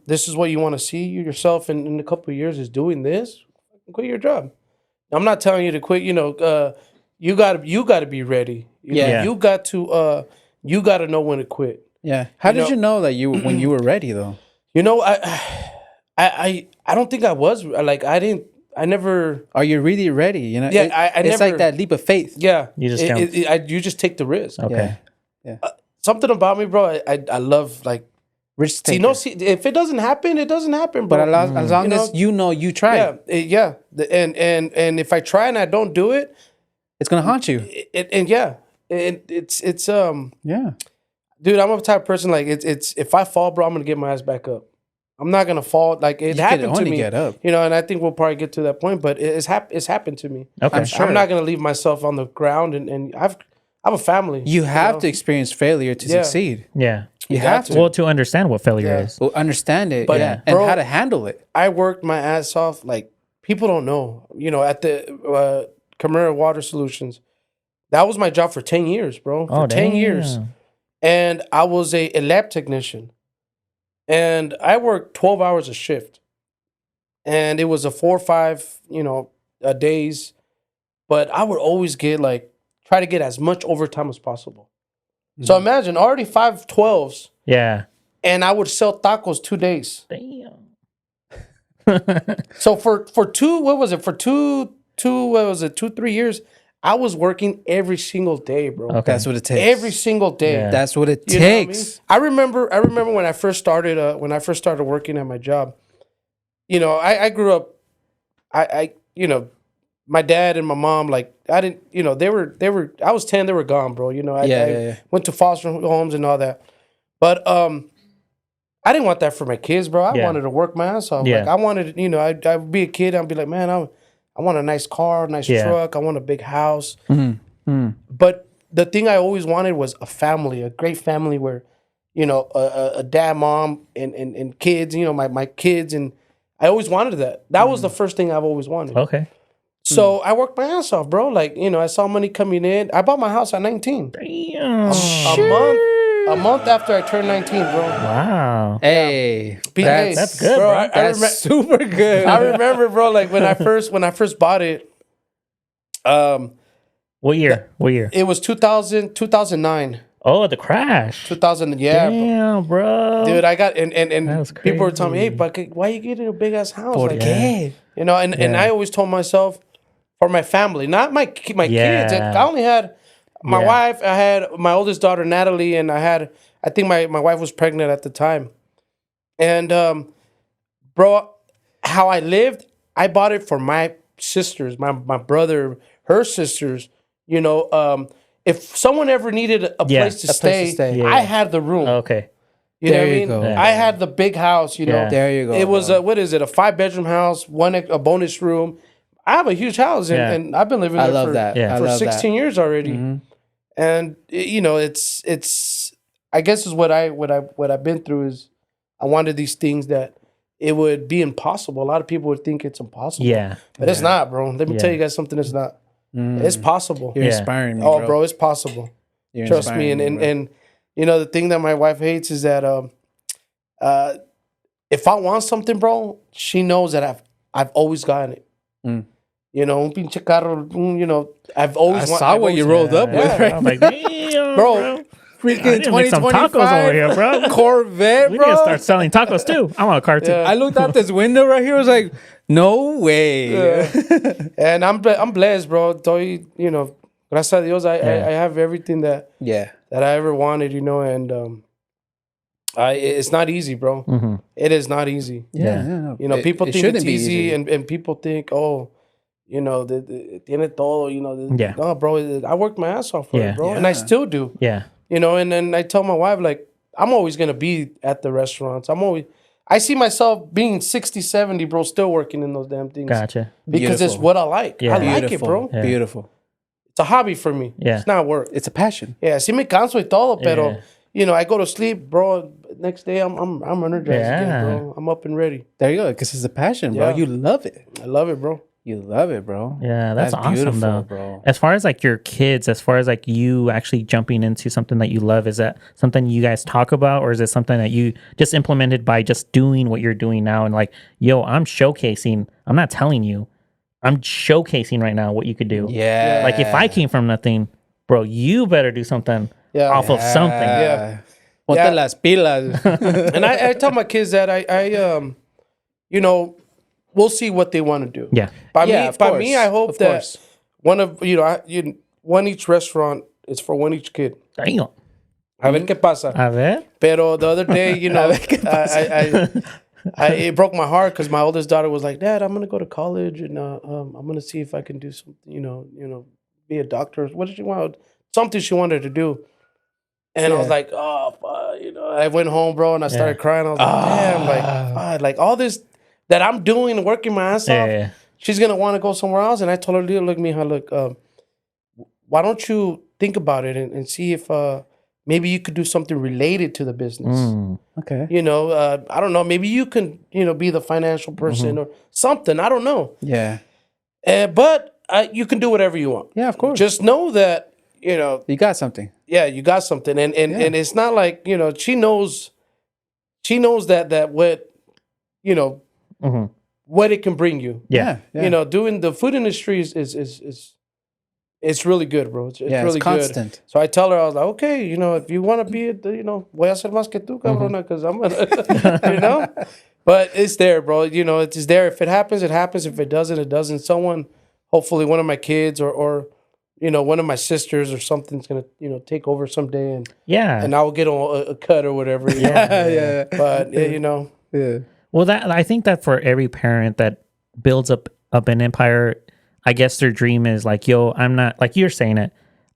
this is what you want to see yourself in a couple of years is doing this, quit your job. I'm not telling you to quit. You got to be ready. Yeah. You got to know when to quit. Yeah. How did you know that when you were ready though? I don't think I was like I never. Are you really ready? Yeah, it's never, like that leap of faith. Yeah, You just you just take the risk. Okay. Yeah. Something about me, bro. I love like Risk see. taker. If it doesn't happen, it doesn't happen, bro. But as long as you tried, And if I try and I don't do it, it's gonna haunt you. It's Yeah. dude, I'm a type of person like it's if I fall, bro, I'm gonna get my ass back up. I'm not gonna fall. Like it You happened can to only me, get up. and I think we'll probably get to that point. But it's happened to me. Okay. I'm not gonna leave myself on the ground, and I have a family. You have know? to experience failure to succeed. Yeah. You got have to. to. Well, to understand what failure Yeah. is. Well, understand it, But, and bro, how to handle it. I worked my ass off. Like people don't know, at the Culinary Water Solutions. That was my job for 10 years, bro. For 10 years. And I was a lab technician. And I worked 12 hours a shift. And it was a 4 or 5, days. But I would always try to get as much overtime as possible. So imagine already 5 12s. Yeah. And I would sell tacos 2 days. Damn. So for 2-3 years, I was working every single day, bro. Okay. That's what it takes. Every single day. Yeah. That's what it You know what I mean? takes. I remember when I first started working at my job. I grew up. My dad and my mom, like I didn't. They were. I was 10. They were gone, bro. I went to foster homes and all that, but I didn't want that for my kids, bro. I wanted to work my ass off. Yeah. Like I wanted, I'd be a kid. I'd be like, man, I want a nice car, a nice truck. I want a big house. But the thing I always wanted was a family, a great family where, a dad, mom, and kids. My kids, and I always wanted that. That was the first thing I've always wanted. Okay. So I worked my ass off, bro. Like I saw money coming in. I bought my house at 19. Damn. A month after I turned 19, bro. Wow. Hey, That's good, bro. That's super good. I remember, bro, like when I first bought it, What year? it was 2009. Oh, the crash. 2000, yeah. Damn, bro. Dude, I got and was people were telling me, hey, crazy. but why are you getting a big ass house? ¿Por Like, qué? and I always told myself for my family, not my kids. Yeah. I only had my Yeah. wife, I had my oldest daughter Natalie, and I think my wife was pregnant at the time. And bro, how I lived, I bought it for my sisters, my brother, her sisters. If someone ever needed a place to stay, stay. I had the room. Okay. You know There what I you mean? go. Yeah. I had the big house. Yeah. There you go. It was what is it? A 5-bedroom house, a bonus room. I have a huge house, Yeah. and I've been living I there love for, that. Yeah. I for love 16 years already. And it's I guess is what I've been through is I wanted these things that it would be impossible. A lot of people would think it's impossible. Yeah. But it's not, bro. Let me Yeah. tell you guys something that's not. It's possible. You're Yeah. inspiring me, Oh, bro. bro, it's possible. You're Trust me. inspiring And bro. the thing that my wife hates is that if I want something, bro, she knows that I've always gotten it. Un pinche carro, I've always I saw what you rolled up with, Yeah. right? I'm like, damn, Bro, freaking to make some tacos over here, bro. Corvette, We bro. need to start selling tacos too. I want a car too. Yeah. I looked out this window right here. I was like, no way. Yeah. And I'm blessed, bro. You know, gracias a Dios, I have everything that Yeah. I ever wanted, you know, and it's not easy, bro. Mm-hmm. It is not easy. Yeah. Yeah. You know, people it think shouldn't it's be easy, and people think, oh, you know, tiene todo, you know. Yeah. No, bro, I worked my ass off for Yeah. it, bro, and I Yeah. still do. Yeah. You know, and then I tell my wife, like, I'm always going to be at the restaurants. I see myself being 60, 70, bro, still working in those damn things. Gotcha. Because it's Beautiful. what I like. Yeah. I like it, Beautiful. bro. Yeah. Beautiful. It's a hobby for me. Yeah. It's not work. It's a passion. Yeah, sí me canso y todo, pero, Yeah. you know, I go to sleep, bro. Next day, I'm energized Yeah. again, bro. I'm up and ready. There you go. Because it's a passion, bro. Yeah. You love it. I love it, bro. You love it, bro. Yeah, that's awesome though. bro. As far as like your kids, as far as like you actually jumping into something that you love, is that something you guys talk about, or is it something that you just implemented by just doing what you're doing now? And like, yo, I'm showcasing. I'm not telling you. I'm showcasing right now what you could do. Yeah. Like if I came from nothing, bro, you better do something Yeah. off of something. Yeah. Ponte Yeah. las pilas. And I tell my kids that you know, we'll see what they want to do. Yeah. By Yeah, me, I hope of that course. one of one each restaurant is for one each kid. Damn. A ver qué pasa. A ver. Pero the other day, you know, it broke my heart because my oldest daughter was like, "Dad, I'm gonna go to college and I'm gonna see if I can do something, you know, be a doctor." What did she want? Something she wanted to do. And I was Yeah. like, "Oh, fuck," you know. I went home, bro, and I started crying. I was like, "Damn, like, fuck, like all this that I'm doing, working my ass off, Yeah. she's gonna want to go somewhere else." And I told her, "Look, Mija, look, why don't you think about it and see if maybe you could do something related to the business." Mm. Okay. You know, I don't know. Maybe you can, you know, be the financial person or something. I don't know. Yeah. But you can do whatever you want. Yeah, of course. Just know that, you know, You got something. yeah, you got something, and it's not like, you know, she knows that what, you know, Mhm. what it can bring you. Yeah. You know, doing the food industry is it's really good, bro. It's Yeah, really it's constant. good. So I tell her, I was like, okay, you know, if you want to be, you know, voy a hacer más que tú, cabrona, because I'm gonna, you know. But it's there, bro. You know, it's there. If it happens, it happens. If it doesn't, it doesn't. Someone, hopefully, one of my kids or you know, one of my sisters or something's gonna, you know, take over someday, and I will get a cut or whatever. You know? Yeah. But you know, Yeah. Well, that I think that for every parent that builds up an empire, I guess their dream is like, yo, I'm not like you're saying it.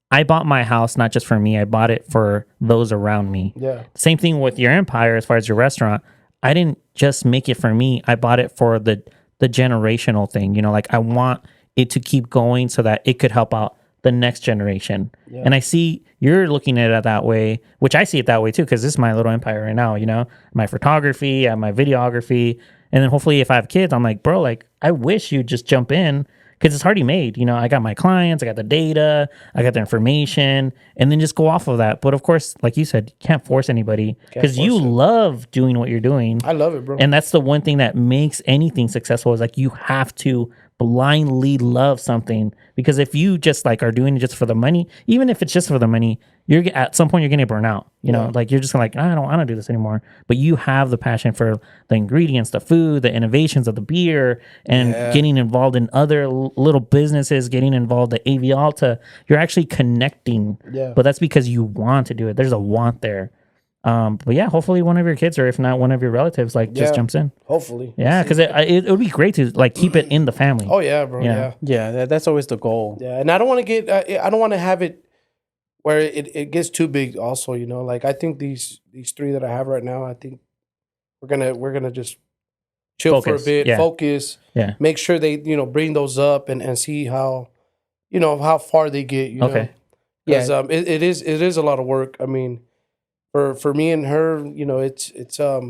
I bought my house not just for me. I bought it for those around me. yeah, Same thing with your empire as far as your restaurant. I didn't just make it for me. I bought it for the generational thing. You know, like I want it to keep going so that it could help out the next generation. Yeah. And I see you're looking at it that way, which I see it that way too, because this is my little empire right now, you know, my photography, I have my videography. And then hopefully if I have kids, I'm like, bro, like I wish you'd just jump in because it's already made. You know, I got my clients, I got the data, I got the information, and then just go off of that. But of course, like you said, you can't force anybody because you force it. love doing what you're doing. I love it, bro. And that's the one thing that makes anything successful is like you have to blindly love something, because if you just like are doing it just for the money, even if it's just for the money, you're at some point you're gonna burn out. You know, like you're just like, I don't want to do this anymore. But you have the passion for the ingredients, the food, the innovations of the beer, and getting involved in other little businesses, getting involved at AV Alta. You're actually connecting. Yeah. But that's because you want to do it. There's a want there. But yeah, hopefully one of your kids, or if not one of your relatives, like just Yeah. jumps in. Hopefully. Yeah, because it would be great to like keep it in the family. Oh yeah, bro. Yeah. Yeah. Yeah, that's always the goal. Yeah, and I don't want to get. I don't want to have it where it gets too big. Also, you know, like I think these three that I have right now, I think we're gonna just chill for Focus, a bit, yeah. focus, Yeah. make sure they bring those up and see how how far they get. You Okay. know, because it is a lot of work. I mean, for me and her, it's a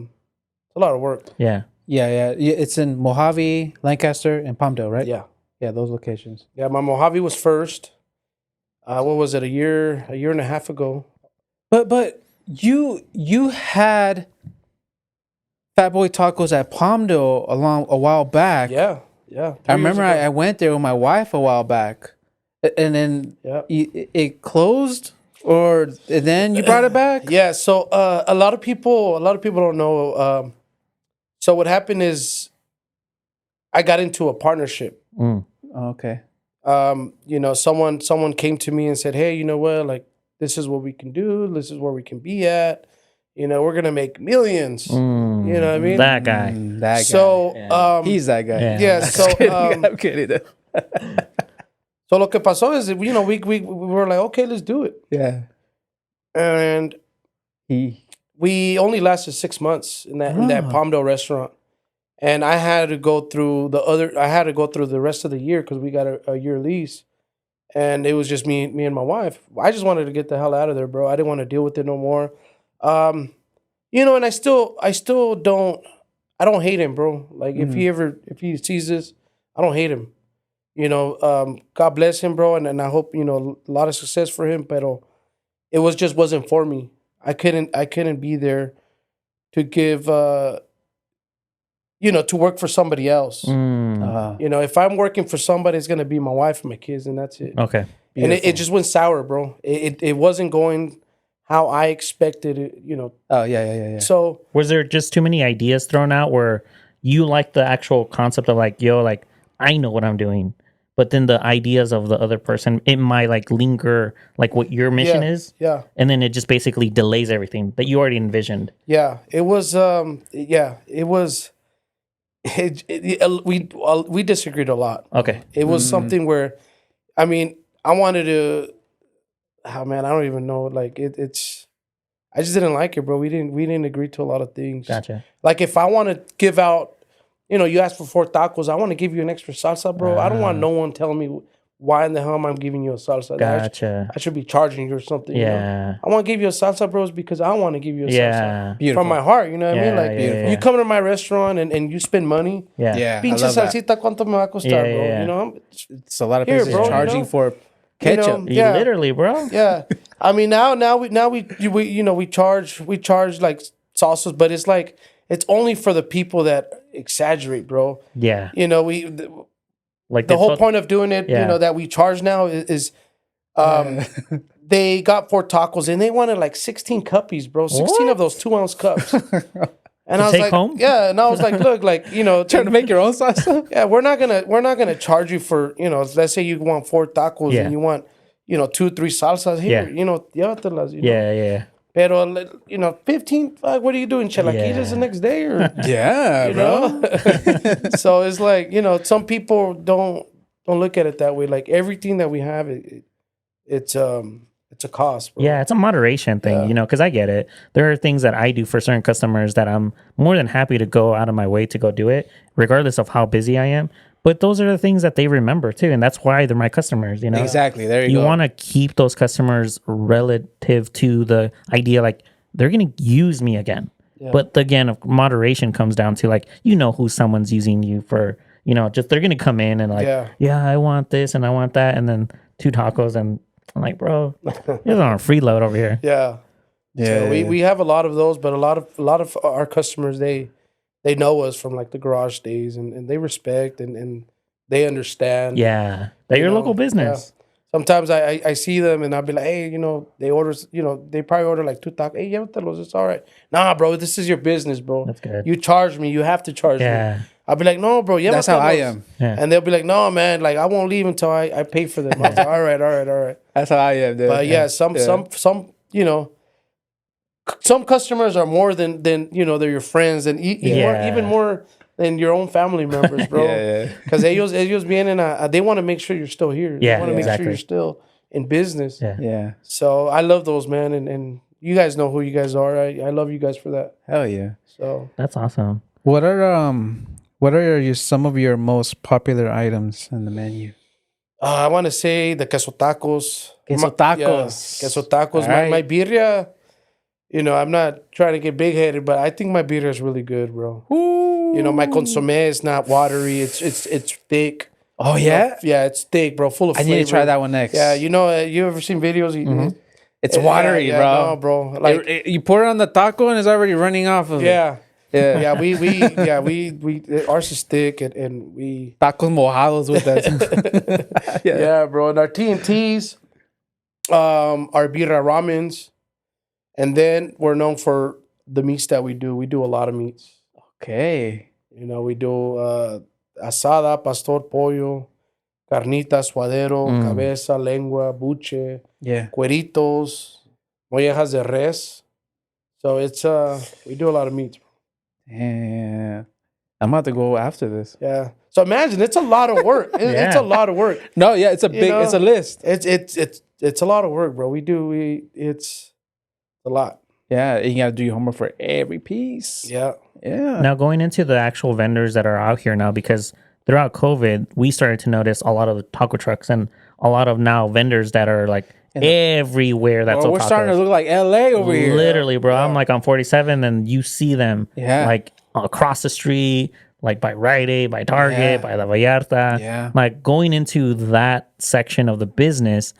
lot of work. Yeah. Yeah. It's in Mojave, Lancaster, and Palmdale, right? Yeah, Yeah, those locations. yeah. My Mojave was first. What was it? A year and a half ago. But you had Fatboy Tacos at Palmdale a while back. Yeah. I remember I went there with my wife a while back, and then Yeah. it closed Or then you brought it back? Yeah. So a lot of people don't know. So what happened is I got into a partnership. Mm. Okay. Someone came to me and said, "Hey, you know what? Like, this is what we can do. This is where we can be at. We're gonna make millions. Mm. You know what I mean?" That guy. That guy. So, Yeah. He's that guy. Yeah. yeah. So, I'm kidding. so lo que pasó is, we were like, okay, let's do it, Yeah. and He. we only lasted 6 months in that Palmdale restaurant, and I had to go through the rest of the year because we got a year lease, and it was just me and my wife. I just wanted to get the hell out of there, bro. I didn't want to deal with it no more. And I still don't hate him, bro. Like if he sees this, I don't hate him. God bless him, bro, and I hope a lot of success for him. But it wasn't for me. I couldn't be there to give to work for somebody else. If I'm working for somebody, it's gonna be my wife and my kids, and that's it. Okay. And it just went sour, bro. It wasn't going how I expected it. Oh yeah. So Was there just too many ideas thrown out where you like the actual concept of like, yo, like I know what I'm doing, but then the ideas of the other person, it might like linger like what your mission is. Yeah. And then it just basically delays everything that you already envisioned. Yeah. It was. It was. We disagreed a lot. Okay. It was something where, I mean, I wanted to. Oh man, I don't even know. Like it's. I just didn't like it, bro. We didn't agree to a lot of things. Gotcha. Like if I want to give out, you asked for 4 tacos, I want to give you an extra salsa, bro. I don't want no one telling me why in the hell am I giving you a salsa. Gotcha. I should be charging you or something. Yeah. I want to give you a salsa, bros, because I want to give you a salsa Beautiful. from my heart. You know what I mean? Like Yeah. you come to my restaurant and you spend money. Yeah. Yeah. I Pinche love that. salsita, ¿cuánto me va a costar, Yeah, bro? yeah. It's a lot of Here, places bro, charging for You know, ketchup. yeah. Literally, bro. Yeah, I mean now we charge like salsas, but it's like it's only for the people that exaggerate, bro. Yeah. Like The whole thought- point of doing it, Yeah. that we charge now is they got 4 tacos and they wanted like 16 cuppies, bro. 16 of those 2-ounce cups. And I was take like, home? yeah, and I was like, look, like Trying to make your own salsa. yeah, we're not gonna charge you for let's say you want 4 tacos Yeah. and you want 2-3 salsas here, Yeah. llévatelas, Yeah. Pero 15, what are you doing, chilaquiles Yeah. the next day or Yeah, bro. So it's like some people don't look at it that way. Like everything that we have, it's a cost, bro. Yeah, it's a moderation thing, because I get it. There are things that I do for certain customers that I'm more than happy to go out of my way to go do it, regardless of how busy I am. But those are the things that they remember too, and that's why they're my customers. Exactly. There you You go. want to keep those customers relative to the idea, like they're going to use me again. Yeah. But again, moderation comes down to like who someone's using you for. Just they're going to come in and like, yeah, I want this and I want that, and then 2 tacos, and I'm like, bro, you're on a freeload over here. Yeah. Yeah. So we have a lot of those, but a lot of our customers they know us from like the garage days, and they respect and they understand. Yeah, that your local business. Yeah. Sometimes I see them and I'll be like, hey, they order, they probably order like 2 tacos. Hey, llévatelos, it's all right. Nah, bro, this is your business, bro. That's good. You charge me, you have to charge Yeah. me. I'll be like, no, bro, That's how I am. Yeah. And they'll be like, no, man, like I won't leave until I pay for them. I was like, all right. That's how I am, dude. But yeah, some some customers are more than they're your friends, and even more than your own family members, bro. Yeah. Because ellos vienen they want to make sure you're still here. Yeah, They want to make exactly. sure you're still in business. Yeah. Yeah. So I love those, man, and you guys know who you guys are. I love you guys for that. Hell yeah. So That's awesome. What are some of your most popular items in the menu? I want to say the queso tacos. Queso tacos. Queso tacos. All My right. birria, I'm not trying to get big headed, but I think my birria is really good, bro. Ooh. My consomme is not watery. It's thick. Oh yeah. Yeah, it's thick, bro. Full of I flavor. need to try that one next. Yeah, you ever seen videos? It's watery, yeah, bro. No, bro. Like You pour it on the taco and it's already running off of it. yeah. Yeah. We ours is thick and we Tacos mojados with that. yeah, bro. And our TNTs, our birra ramens, and then we're known for the meats that we do. We do a lot of meats. Okay. You know, we do asada, pastor, pollo, carnita, suadero, cabeza, lengua, buche, Yeah. cueritos, mollejas de res. So it's we do a lot of meats. Yeah. I'm about to go after this. Yeah. So imagine it's a lot of work. It's Yeah. a lot of work. No, yeah, it's a big, know, it's a list. It's a lot of work, bro. It's a lot. Yeah, you gotta do your homework for every piece. Yeah. Yeah. Now going into the actual vendors that are out here now, because throughout COVID, we started to notice a lot of the taco trucks and a lot of now vendors that are like everywhere. That's Well, we're starting to look like LA over here. Literally, bro. I'm like on 47 and you see them like across the street, like by Rite Aid, by Target, by La Vallarta. Yeah. Like going into that section of the business,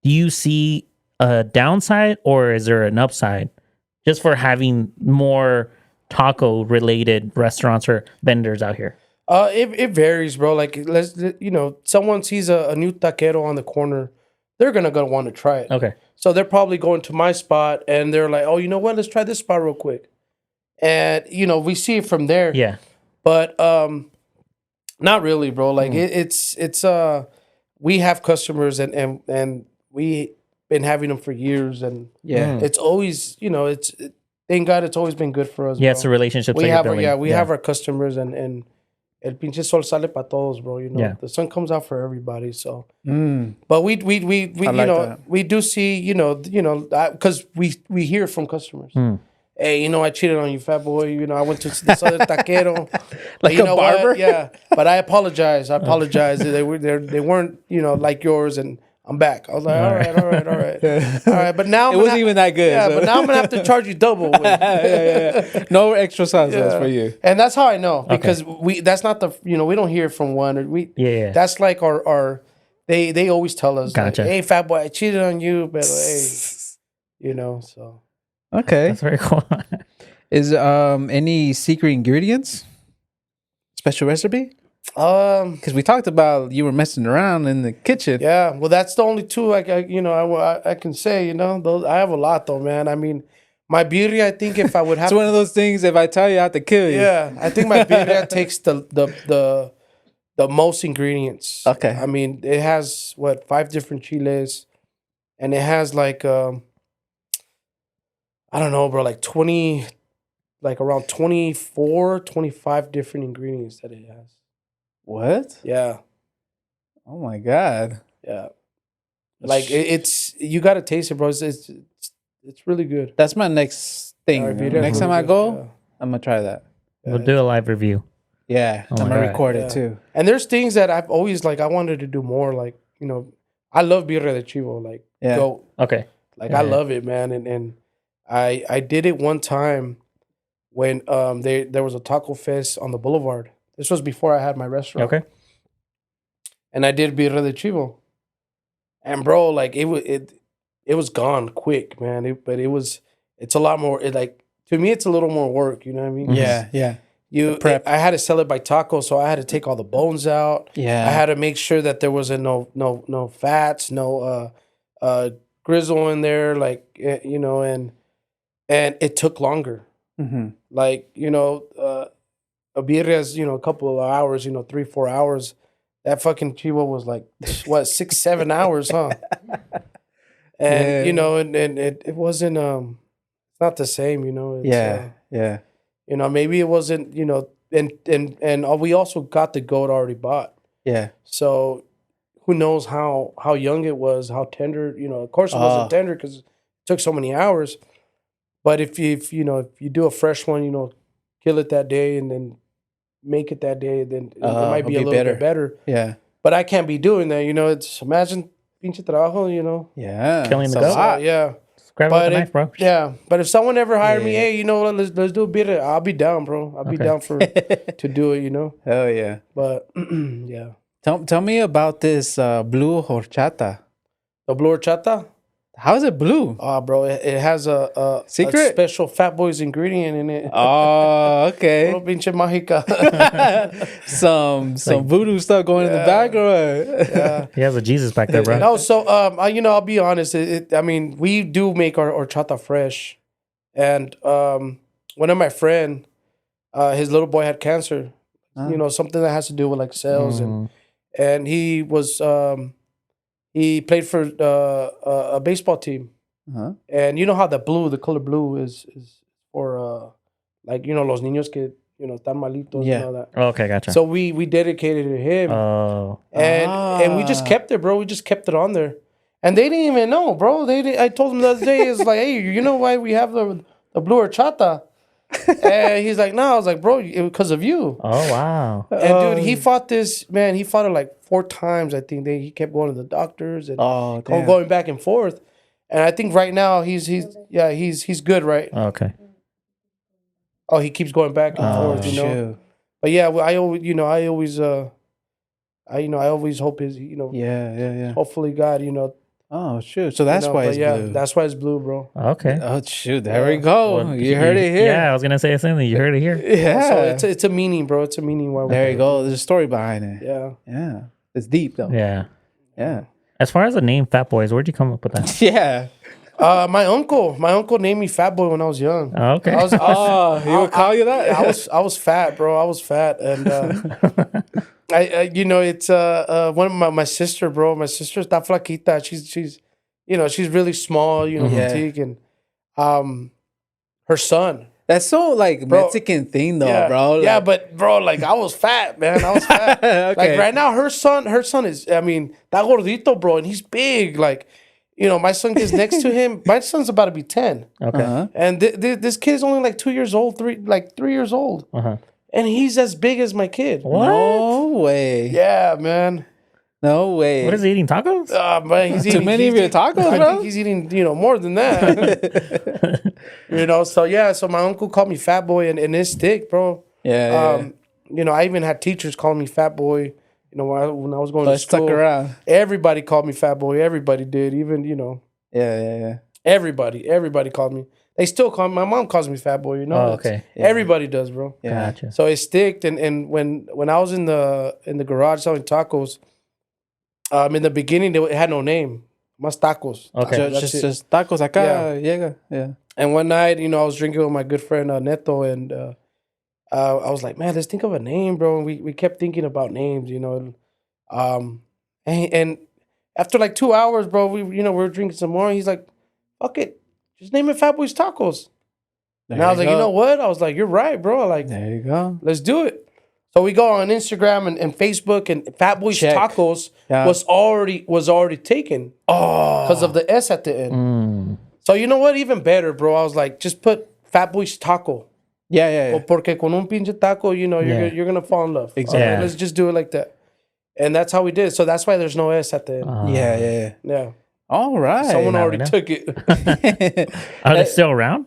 do you see a downside or is there an upside just for having more taco related restaurants or vendors out here? It varies, bro. Like someone sees a new taquero on the corner, they're gonna want to try it. Okay. So they're probably going to my spot and they're like, oh, you know what? Let's try this spot real quick. And we see it from there. Yeah. But not really, bro. Like it's we have customers and we been having them for years, and it's always thank God it's always been good for us. Yeah, bro. it's a relationship. We have have our customers and el pinche sol sale para todos, bro. The sun comes out for everybody. So, but we that. we do see because we hear from customers. Hey, I cheated on you, fat boy. I went to this other taquero. Like but a barber? Yeah, but I apologize. They weren't like yours, and I'm back. I was like, all right. But now It wasn't even that good. Yeah, so. but now I'm gonna have to charge you double. No extra sauce for you. And that's how I know because that's not the we don't hear from one. That's like our they always tell us Gotcha. like, hey, fat boy, I cheated on you, but hey, so. Okay. That's very cool. Is any secret ingredients? Special recipe? Because we talked about you were messing around in the kitchen. Yeah, well, that's the only two I can say. Those I have a lot though, man. I mean, my birria. I think if I would have, It's one of those things. If I tell you, I have to kill you. Yeah, I think my birria takes the most ingredients. Okay. I mean, it has 5 different chiles, and it has like I don't know, bro, like 20, like around 24, 25 different ingredients that it has. What? Yeah. Oh my God. Yeah. Like it's you got to taste it, bro. It's really good. That's my next thing. Next time I go, I'm gonna try that. We'll do a live review. Yeah, I'm gonna record it too. And there's things that I've always I wanted to do more. Like I love birria de chivo. Like go. Okay. Like I love it, man. And I did it one time when there was a taco fest on the boulevard. This was before I had my restaurant. Okay. And I did birria de chivo. And bro, like it was gone quick, man. It's a lot more. To me, it's a little more work. You know what I mean? Yeah, yeah. I had to sell it by taco, so I had to take all the bones out. Yeah. I had to make sure that there wasn't no fats, no grizzle in there, and it took longer. Mm-hmm. A birria is a couple of hours, 3-4 hours. That fucking chivo was like 6-7 hours, huh? And and it wasn't it's not the same, It's, yeah. Maybe it wasn't, and we also got the goat already bought. Yeah. So who knows how young it was, how tender, of course it wasn't tender because it took so many hours. But if you do a fresh one, kill it that day and then make it that day, then it might be a little bit better. Yeah. But I can't be doing that, it's imagine pinche trabajo, Yeah. Killing the goat. So, yeah. Grab it with a knife, bro. Yeah, but if someone ever hired me, hey, let's do a bit. I'll be down, bro. I'll be down to do it, Hell yeah. But yeah, Tell me about this blue horchata. the blue horchata. How is it blue? Oh, bro, it has a Secret? special Fatboys ingredient in it. Oh, okay. Puro pinche mágica. some voodoo stuff going in the back or what? Yeah. He has a Jesus back there, bro. No, so I'll be honest. I mean, we do make our horchata fresh, and one of my friend, his little boy had cancer. Something that has to do with like cells, and he was he played for a baseball team, and you know how the color blue is for like los niños que están malitos and all that. Okay, gotcha. So we dedicated it to him. Oh, And we just kept it, bro. We just kept it on there, and they didn't even know, bro. I told them the other day, it's like, hey, you know why we have the blue horchata? And he's like, no. I was like, bro, because of you. oh wow. And dude, he fought this man. He fought it like 4 times. I think he kept going to the doctors and going back and forth. And I think right now he's good, right? Okay. Oh, he keeps going back and forth, Shoot. But yeah, I always hope his, Yeah. hopefully God, Oh shoot. So that's why it's blue. that's why it's blue, bro. Okay. Oh shoot. There we go. Well, you heard it here. Yeah, I was gonna say something. You heard it here. Yeah. So it's a meaning, bro. It's a meaning why. There you go. There's a story behind it. Yeah. Yeah. It's deep though. Yeah. Yeah. As far as the name Fat Boys, where'd you come up with that? Yeah. My uncle named me Fat Boy when I was young. Oh, okay. Oh, he would call you that? I was fat, bro. I was fat, and it's one of my sister, bro. My sister está flaquita. She's really small, petite, and her son. That's so like Mexican thing though, bro. Like, yeah, but bro, like I was fat, man. I was fat. Okay. Like right now, her son is, I mean, that gordito, bro, and he's big. Like, my son gets next to him. My son's about to be 10. Okay. And this kid is only like 2 years old, 3 years old. And he's as big as my kid. What? No way. Yeah, man. No way. What is he eating tacos? Man, he's eating Too many of your tacos, I bro? think he's eating, more than that. So my uncle called me Fat Boy, and it's thick, bro. Yeah. I even had teachers calling me Fat Boy. When I was going to school, stuck around. Everybody called me Fat Boy. Everybody did. Even Yeah. Everybody called me. They still call me. My mom calls me Fat Boy. Oh, okay. Everybody does, bro. Yeah. Gotcha. So it sticked. And when I was in the garage selling tacos, in the beginning it had no name. Más tacos. Okay. Just tacos acá. Yeah. And one night, I was drinking with my good friend Neto, and I was like, man, let's think of a name, bro. And we kept thinking about names, and after like 2 hours, bro, we were drinking some more. And he's like, fuck it, just name it Fatboys Tacos. And I was like, you know what? I was like, you're right, bro. Like, There you go. let's do it. So we go on Instagram and Facebook, and Fatboys Tacos was already taken because of the S at the end. So you know what? Even better, bro. I was like, just put Fatboys Taco. Yeah. Porque con un pinche taco, you're gonna fall in love. Exactly. Right, let's just do it like that. And that's how we did. So that's why there's no S at the end. Yeah. Yeah. All right. Someone now we already know. took it. Are they still around?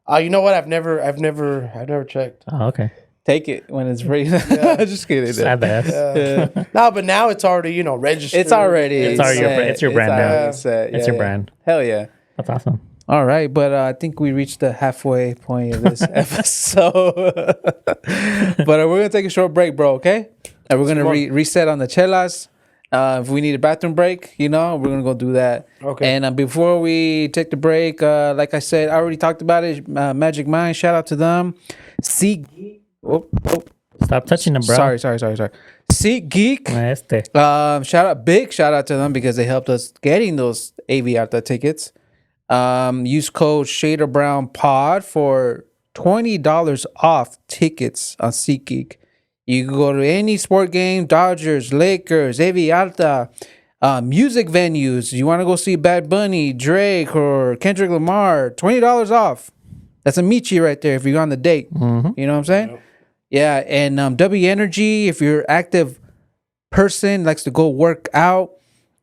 You know what? I've never checked. Oh, okay. Take it when it's ready. Just kidding. Just add the S. Yeah. No, but now it's already, registered. It's already. It's your brand now. It's set. It's your brand. Hell yeah. That's awesome. All right, but I think we reached the halfway point of this episode. But we're going to take a short break, bro, okay? And we're going to reset on the chelas. If we need a bathroom break, we're going to go do that. Okay. And before we take the break, like I said, I already talked about it. Magic Mind, shout out to them. Stop touching them, bro. Sorry. Seat Geek. Este. Big shout out to them because they helped us getting those AV Alta tickets. Use code Shader Brown Pod for $20 off tickets on SeatGeek. You can go to any sport game, Dodgers, Lakers, AV Alta, music venues. You want to go see Bad Bunny, Drake, or Kendrick Lamar, $20 off. That's a Michi right there if you're on the date. Mm-hmm. You know what I'm saying? Yep. Yeah, and W Energy, if you're active person, likes to go work out,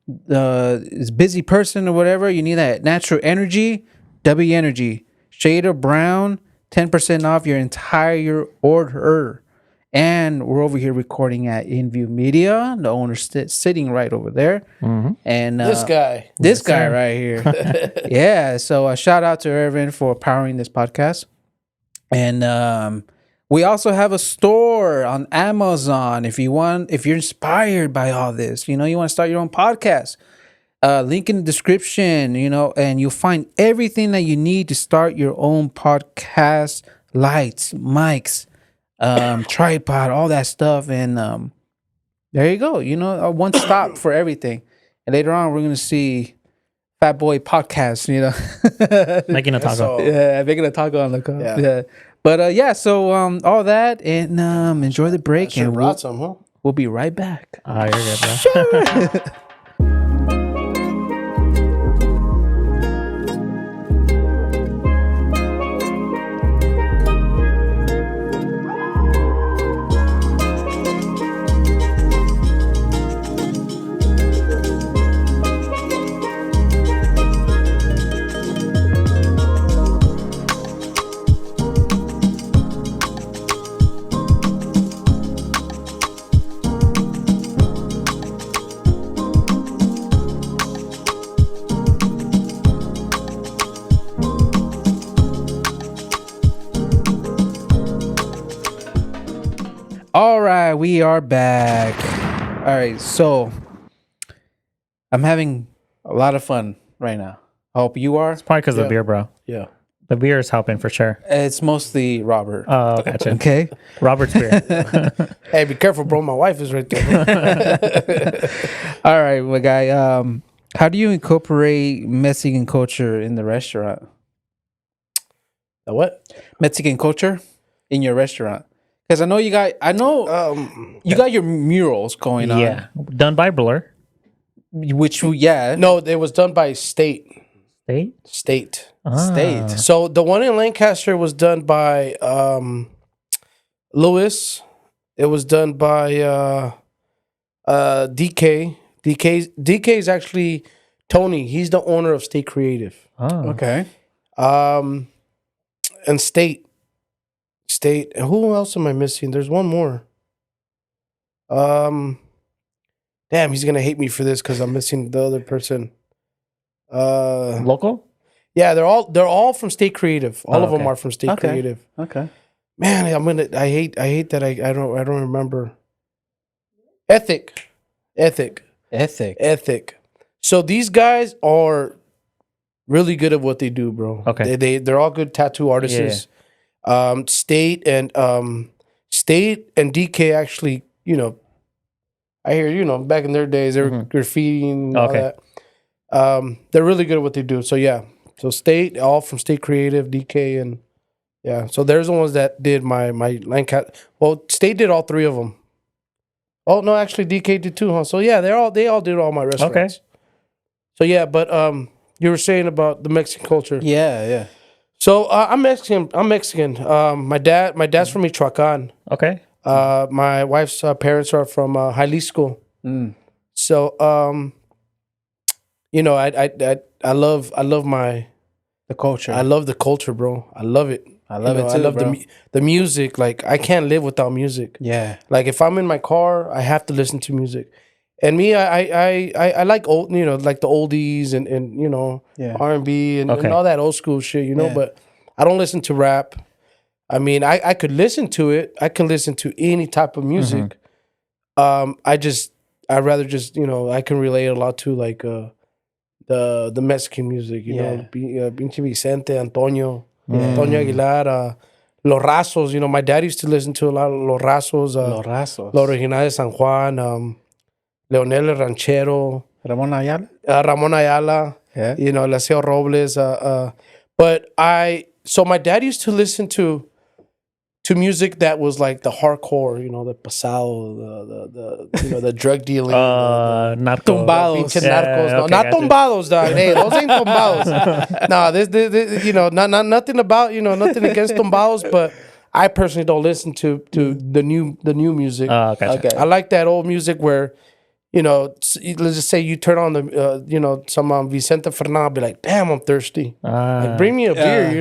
is busy person or whatever, you need that natural energy. W Energy, Shader Brown, 10% off your entire order. And we're over here recording at Inview Media. The owner's sitting right over there. Mm-hmm. And This guy. this Yes, guy sir. right here. Yeah. So shout out to Irvin for powering this podcast. And we also have a store on Amazon. If you're inspired by all this, you want to start your own podcast. Link in the description, and you'll find everything that you need to start your own podcast: lights, mics, tripod, all that stuff. And there you go. A one stop for everything. And later on, we're gonna see Fatboy podcast. Making a taco. Yeah, making a taco on the cup. Yeah. Yeah. But yeah, so all that, and enjoy the break, Should and brought some, huh? we'll be right back. Oh, you're good, bro. All right, we are back. All right, so I'm having a lot of fun right now. I hope you are. Probably because of the beer, bro. Yeah. The beer is helping for sure. It's mostly Robert. Oh, gotcha. Okay. Robert's beer. Hey, be careful, bro. My wife is right there. All right, my guy. How do you incorporate Mexican culture in the restaurant? The what? Mexican culture in your restaurant? Because I know you got your murals going on. Yeah. Done by Blur. Which yeah. No, it was done by State. State? State. Ah. So the one in Lancaster was done by Lewis. It was done by DK. DK is actually Tony. He's the owner of State Creative. Oh. Okay. And State. And who else am I missing? There's one more. Damn, he's gonna hate me for this because I'm missing the other person. Local? Yeah, they're all from State Creative. All of them okay. are from State Okay. Creative. Okay. Man, I hate that I don't remember. Ethic. So these guys are really good at what they do, bro. Okay. They're all good tattoo artists. State and DK actually, I hear, back in their days they were graffitiing and all Okay. that. They're really good at what they do. So yeah. So State, all from State Creative, DK, and yeah. So there's the ones that did my Lancaster. Well, State did all three of them. Oh no, actually DK did too, huh? So yeah, they all did all my restaurants. Okay. So yeah, but you were saying about the Mexican culture. Yeah. So I'm Mexican. My dad's from Michoacan. Okay. My wife's parents are from Jalisco. Mm. So I love The culture. I love the culture, bro. I love it. I love it too, I love bro. the music. Like I can't live without music. Yeah. Like if I'm in my car, I have to listen to music. And me, I like old, like the oldies and Yeah. R&B and Okay. all that old school shit, Yeah. But I don't listen to rap. I mean, I could listen to it. I can listen to any type of music. I'd rather just I can relate a lot to like the Mexican music, Pinche Vicente, Antonio Aguilar, Los Rasos. My dad used to listen to a lot of Los Rasos, Los Rasos. Los Originales San Juan, Leonel el Ranchero, Ramon Ayala. Ramon Ayala, Yeah. Laseo Robles. So my dad used to listen to music that was like the hardcore, the pasado, the drug dealing, Narco. Tumbados. pinche Yeah, narcos. No, okay, not gotcha. tumbados, dog. Hey, those ain't tumbados. No, this not nothing about, nothing against tumbados, but I personally don't listen to the new music. Gotcha. Okay. I like that old music where, let's just say you turn on the, some Vicente Fernandez, be like, damn, I'm thirsty. Like, bring me a beer,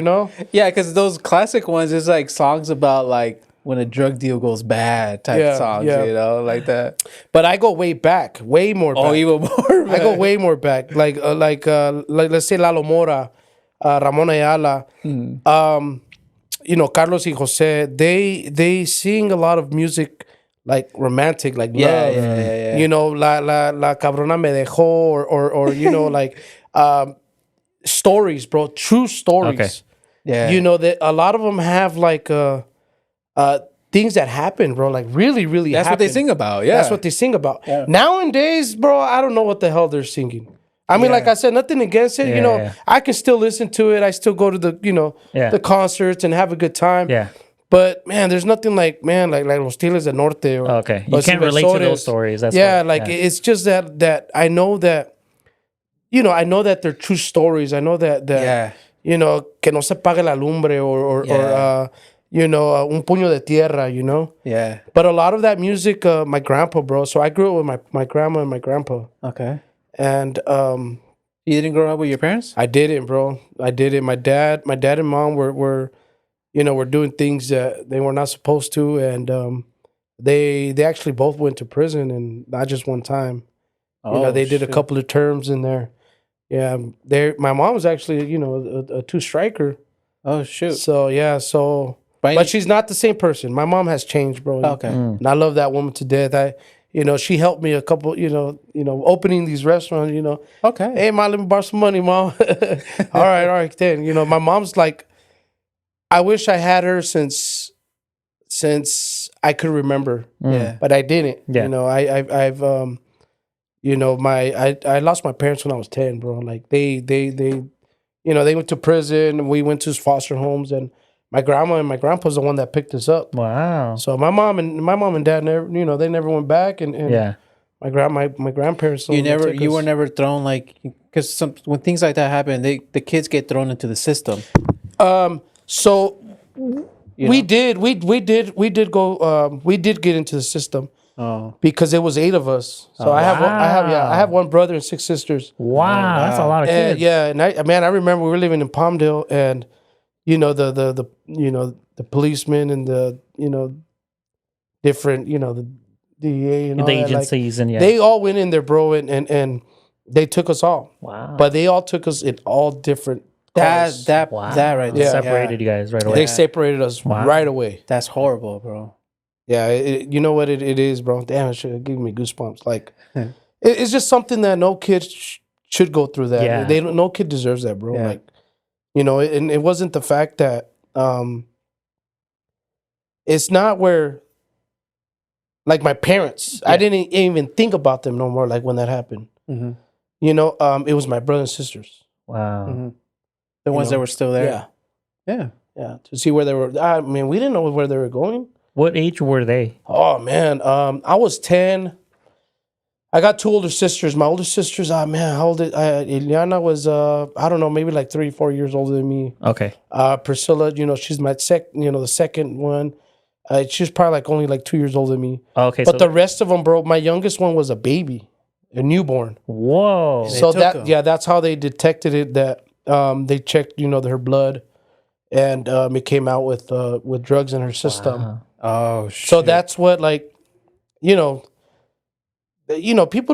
Yeah, because those classic ones is like songs about like when a drug deal goes bad type Yeah, songs, yeah. you know, like that. But I go way back, way more back. Oh, even more. I go way more back. Like let's say Lalo Mora, Ramon Ayala, Carlos y Jose. They sing a lot of music like romantic, like Yeah, love. yeah. La cabrona me dejó, or like stories, bro. True stories. Okay. Yeah. That a lot of them have like things that happen, bro. Like really, really. That's what they happen. sing about. Yeah. That's what they sing about. Yeah. Nowadays, bro, I don't know what the hell they're singing. I mean, Yeah. like I said, nothing against it. Yeah. I can still listen to it. I still go to the, Yeah. the concerts and have a good time. Yeah. But man, there's nothing like Los Tigres del Norte. Or, Okay. You or can't relate to Silvestres. those stories. That's yeah, what- like it's just that I know that, I know that they're true stories. I know that Yeah. Que no se pague la lumbre or un puño de tierra, Yeah. But a lot of that music, my grandpa, bro. So I grew up with my grandma and my grandpa. Okay. And You didn't grow up with your parents? I didn't, bro. I didn't. My dad and mom were doing things that they were not supposed to, and they actually both went to prison, and not just one time. They did a couple of terms in there. Yeah, my mom was actually a two-striker. Oh shoot. So yeah, but she's not the same person. My mom has changed, bro. Okay. And I love that woman to death. She helped me a couple, opening these restaurants, Okay. Hey, mom, let me borrow some money, mom. all right, then. My mom's like, I wish I had her since I could remember. Yeah. But I didn't. Yeah. I lost my parents when I was 10, bro. Like they went to prison. We went to foster homes, and my grandma and my grandpa's the one that picked us up. Wow. So my mom and dad never, they never went back, and Yeah. my grandparents. You were never thrown like, because when things like that happen, the kids get thrown into the system. So we know? did go. We did get into the system Oh. because it was 8 of us. So I have one brother and 6 sisters. Wow. That's a lot of And kids. and I remember we were living in Palmdale, and the policemen and the different the DEA and all The that, like, agencies and they all went in there, bro, and they took us all. Wow. But they all took us in all different cars. That Wow. right there. Yeah. Separated you guys right away. They separated us Wow. right away. That's horrible, bro. Yeah, you know what it is, bro. Damn, it should give me goosebumps. Like, Yeah. it's just something that no kid should go through. That Yeah. no kid deserves that, bro. Yeah. Like, and it wasn't the fact that it's not where, like, my parents. I didn't even think about them no more. Like when that happened, Mm-hmm. it was my brothers and sisters. Wow. Mm-hmm. The ones that were still there. Yeah, Yeah. to see where they were. I mean, we didn't know where they were going. What age were they? Oh man, I was 10. I got 2 older sisters. My older sisters, man, how old? Ileana was, I don't know, maybe like 3 or 4 years older than me. Okay. Priscilla, she's my the second one. She's probably like only like 2 years older than me. Okay. But the rest of them, bro, my youngest one was a baby, a newborn. Whoa. So took them. that's how they detected it. That they checked, her blood, and it came out with drugs in her system. Wow. Oh shit. So that's what, like, people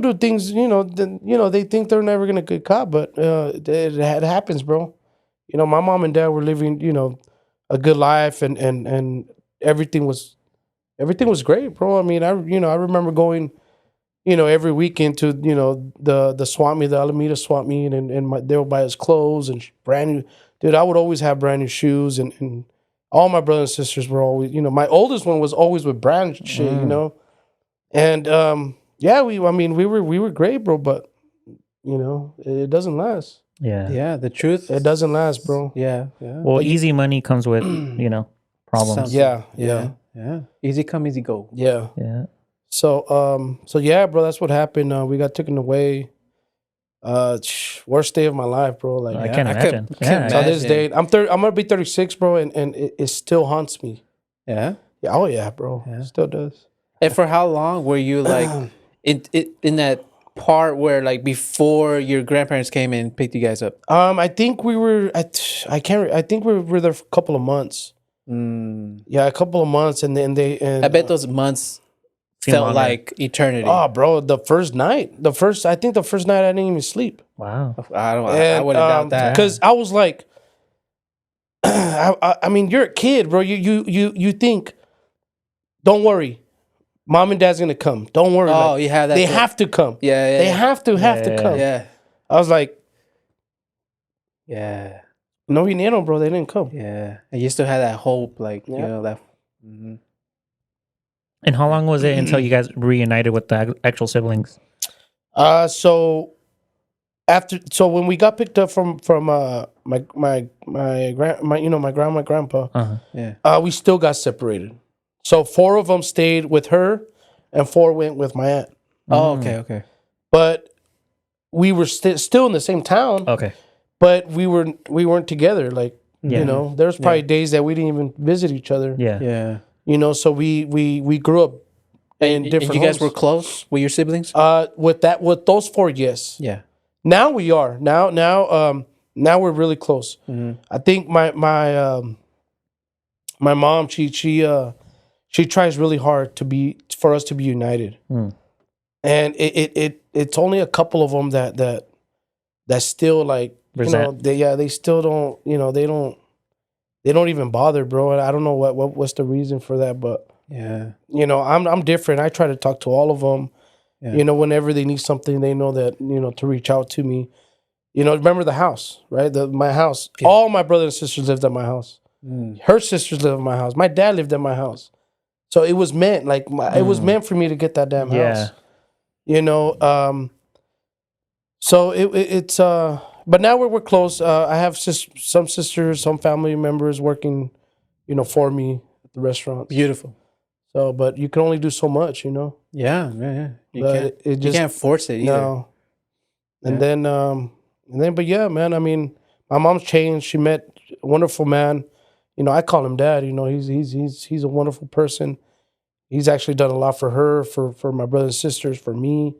do things, they think they're never gonna get caught, but it happens, bro. My mom and dad were living, a good life, and everything was great, bro. I mean, I remember going, every weekend to, the swap meet, the Alameda swap meet, and they would buy us clothes and brand new. Dude, I would always have brand new shoes, and all my brothers and sisters were always, my oldest one was always with brand shit, and we were great, bro, but it doesn't last. Yeah. Yeah, the truth. It doesn't last, bro. Yeah, yeah. Well, easy money comes with, problems. Some- Yeah. Easy come, easy go. Yeah. Yeah. So yeah, bro, that's what happened. We got taken away. Worst day of my life, bro. Like, I can't I imagine. could- Yeah. to this imagine. day, I'm gonna be 36, bro, and it still haunts me. Yeah. Yeah, oh yeah, bro. Yeah. It still does. And for how long were you like in that part where like before your grandparents came and picked you guys up? I think we were I think we were there for a couple of months. Yeah, a couple of months, and then I bet those months Seem felt longer. like eternity. Oh, bro, the first night I didn't even sleep. Wow. I wouldn't doubt that. Because I was like, I mean, you're a kid, bro. You think, don't worry, mom and dad's gonna come. Don't worry. Oh, like, you have that. they too. have to come. Yeah, They yeah, have to Yeah. come. yeah, I was like, yeah, no vinieron, bro. They didn't come. yeah. And you still had that hope, like you Yeah. know that. Mhm. And how long was it until you guys reunited with the actual siblings? So when we got picked up from my grandma and grandpa, Uh-huh. we still got separated. So 4 of them stayed with her, and 4 went with my aunt. Oh, okay. But we were still in the same town. Okay. But we weren't together. Like Yeah. you know, there's probably days that we didn't even visit each other. Yeah. Yeah. You know, so we grew up in different. And you guys were homes. close with your siblings. With those 4, yes. Yeah. Now we are. Now we're really close. I think my mom she tries really hard for us to be united. And it's only a couple of them that still like Resent. they still don't they don't even bother, bro. And I don't know what's the reason for that, but Yeah. I'm different. I try to talk to all of them. Yeah. Whenever they need something, they know that to reach out to me. Remember the house, right? My house. Yeah. All my brothers and sisters lived at my house. Her sisters lived at my house. My dad lived at my house. So it was meant, like it was meant for me to get that damn house. So it's but now we're close. I have some sisters, some family members working, for me at the restaurant. Beautiful. So, but you can only do so much, Yeah. You But can't. it You just can't force it either. no. And Yeah. then, but yeah, man. I mean, my mom's changed. She met a wonderful man. I call him dad. He's a wonderful person. He's actually done a lot for her, for my brothers and sisters, for me.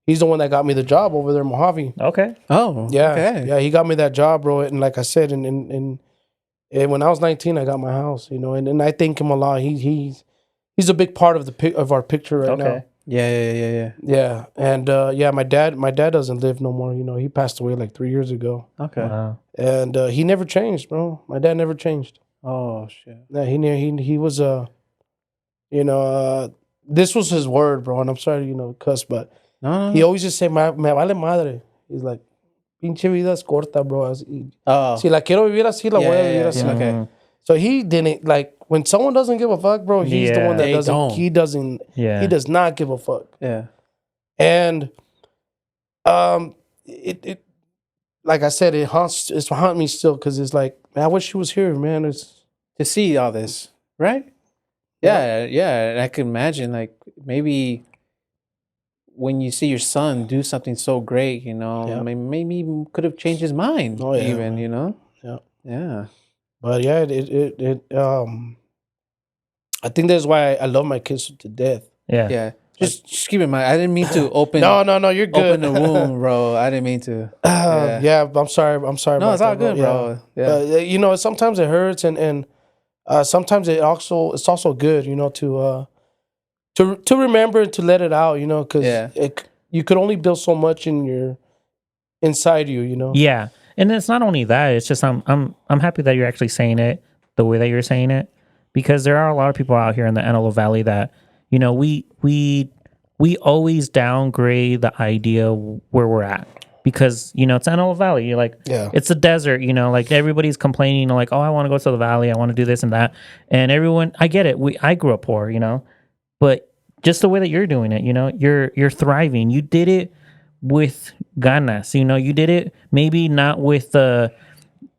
He's the one that got me the job over there in Mojave. Okay. Oh. Yeah, Okay. yeah. He got me that job, bro. And like I said, and when I was 19, I got my house. And I thank him a lot. He's a big part of our picture right now. Okay. Yeah. Yeah, and my dad doesn't live no more. He passed away like 3 years ago, Okay. Wow. and he never changed, bro. My dad never changed. Oh shit. Yeah, he was this was his word, bro. And I'm sorry, cuss, but No. he always just say, me vale madre. He's like, pinche vida es corta, bro. Oh. Si la quiero vivir así, la voy a vivir así. Yeah. Okay. So he didn't like when someone doesn't give a fuck, bro. He's the Yeah. one that They doesn't. don't. He doesn't. Yeah. He does not give a fuck. Yeah. And it like I said, it's haunt me still because it's like, man, I wish he was here, man. It's To see all this, right? Yeah. And I can imagine, like, maybe when you see your son do something so great, Yeah. maybe he could have changed his mind. Oh, yeah, even, Yeah. Yeah. but yeah, I think that's why I love my kids to death. Yeah. Yeah. Just keep in mind, I didn't mean to open. No, you're good. Open the wound, bro. I didn't mean to. Yeah, I'm sorry. No, about it's all that, good, bro. Yeah. But sometimes it hurts, and sometimes it's also good, to remember and to let it out, because you could only build so much inside you, Yeah. And it's not only that, it's just I'm happy that you're actually saying it the way that you're saying it, because there are a lot of people out here in the Antelope Valley that, we always downgrade the idea where we're at, because, it's Antelope Valley. You're like, Yeah. it's a desert, like everybody's complaining, like, oh, I want to go to the valley. I want to do this and that. And everyone, I get it. I grew up poor, but just the way that you're doing it, you're thriving. You did it with ganas, you did it maybe not with the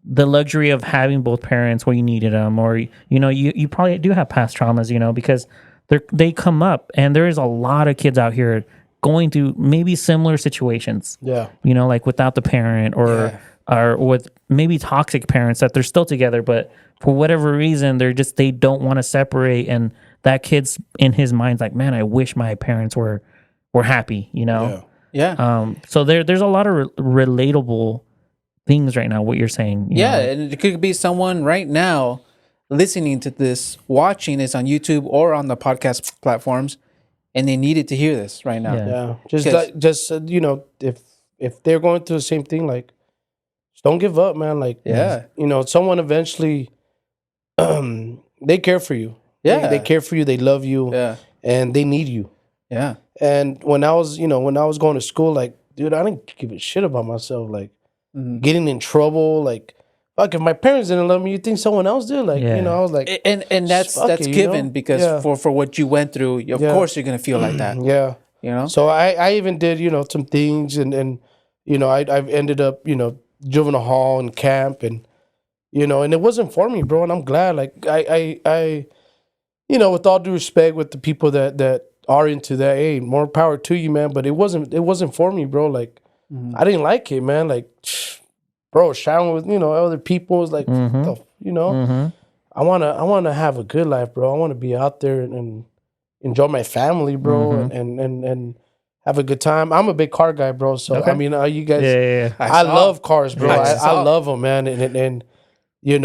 luxury of having both parents where you needed them, or you probably do have past traumas, because they come up, and there is a lot of kids out here going through maybe similar situations. Yeah. Like without the parent, or with maybe toxic parents that they're still together, but for whatever reason they don't want to separate, and that kid's in his mind's like, man, I wish my parents were happy, Yeah. So there's a lot of relatable things right now, what you're saying. Yeah, and it could be someone right now listening to this, watching this on YouTube or on the podcast platforms, and they needed to hear this right now. Yeah. Yeah, Because- just you know, if they're going through the same thing, like, just don't give up, man. Like, Yeah. you know, someone eventually, they care for you. Yeah. They care for you. They love you, Yeah. and they need you. Yeah. And when I was, when I was going to school, like, dude, I didn't give a shit about myself. Like, Mhm. getting in trouble, like, fuck, if my parents didn't love me, you think someone else did? Like, Yeah. I was like, And that's Fuck it, you given know? because Yeah. for what you went through, of Yeah. course you're gonna feel like that. yeah. You know. So I even did, some things, and I've ended up, juvenile hall and camp, and and it wasn't for me, bro. And I'm glad, like, I with all due respect, with the people that are into that, hey, more power to you, man. But it wasn't for me, bro. Like, Mhm. I didn't like it, man. Like, bro, showering with other people is like, Mhm. I wanna have a good life, bro. I want to be out there and enjoy my family, bro, and have a good time. I'm a big car guy, bro. So Okay. I mean, you guys, Yeah. I saw. love cars, bro. I I saw. love them, man. And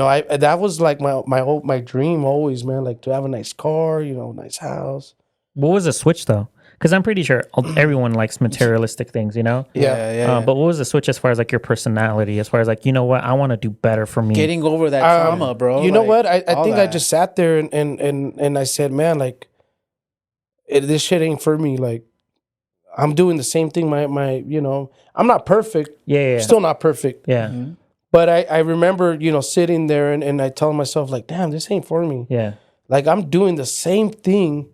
I that was like my dream always, man. Like, to have a nice car, nice house. What was the switch though? Because I'm pretty sure everyone likes materialistic things, Yeah. Yeah. But what was the switch as far as like your personality? As far as like, you know what, I want to do better for me. Getting over that trauma, bro. You know like, what? I all think I that. just sat there and I said, man, like, this shit ain't for me. Like, I'm doing the same thing. I'm not perfect. Yeah. Still not perfect. Yeah. Mhm. But I remember, sitting there and I tell myself, like, damn, this ain't for me. Yeah. Like, I'm doing the same thing,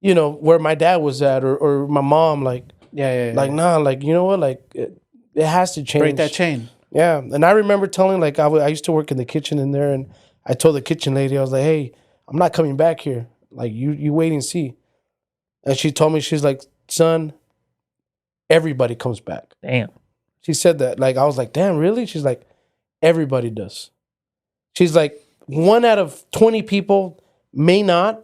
where my dad was at, or my mom. Like, Yeah. like, nah, like, you know what? Like, it has to change. break that chain. Yeah. And I remember telling, like, I used to work in the kitchen in there, and I told the kitchen lady, I was like, hey, I'm not coming back here. Like, you wait and see. And she told me, she's like, son, everybody comes back. Damn. She said that. Like, I was like, damn, really? She's like, everybody does. She's like, 1 out of 20 people may not,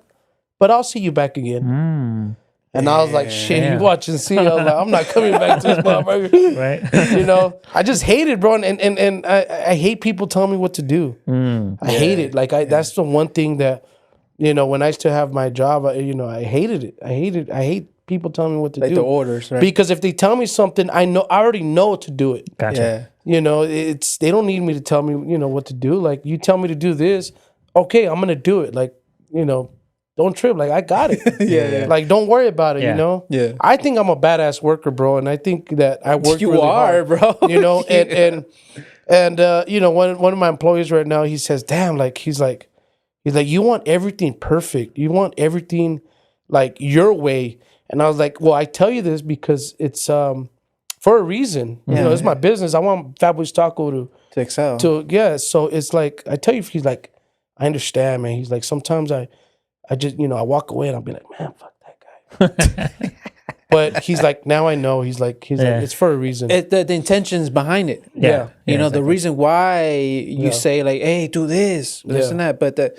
but I'll see you back again. Mm. And I was like, shit, Yeah. you watch and see. I was like, I'm not coming back to this motherfucker. Right. I just hate it, bro. And I hate people telling me what to do. I hate it. Like, that's the one thing that, when I used to have my job, I hated it. I hate people telling me what to Like do. the orders, right? Because if they tell me something, I already know to do it. Gotcha. yeah. They don't need me to tell me, what to do. Like, you tell me to do this, okay, I'm gonna do it. Like, don't trip. Like, I got it. Yeah. Like, don't worry about it. Yeah. Yeah. I think I'm a badass worker, bro, and I think that I work. You really are, hard, bro. and one of my employees right now, he says, "Damn, like he's like, you want everything perfect. You want everything like your way." And I was like, "Well, I tell you this because it's for a reason. It's my business. I want Fatboys Taco to excel. So it's like, I tell you, he's like, I understand, man. He's like, sometimes I just, I walk away and I'll be like, man, fuck that guy. But he's like, now I know. He's like, it's for a reason. The intentions behind it. Yeah. You know, exactly. the reason why you say like, hey, do this and that. But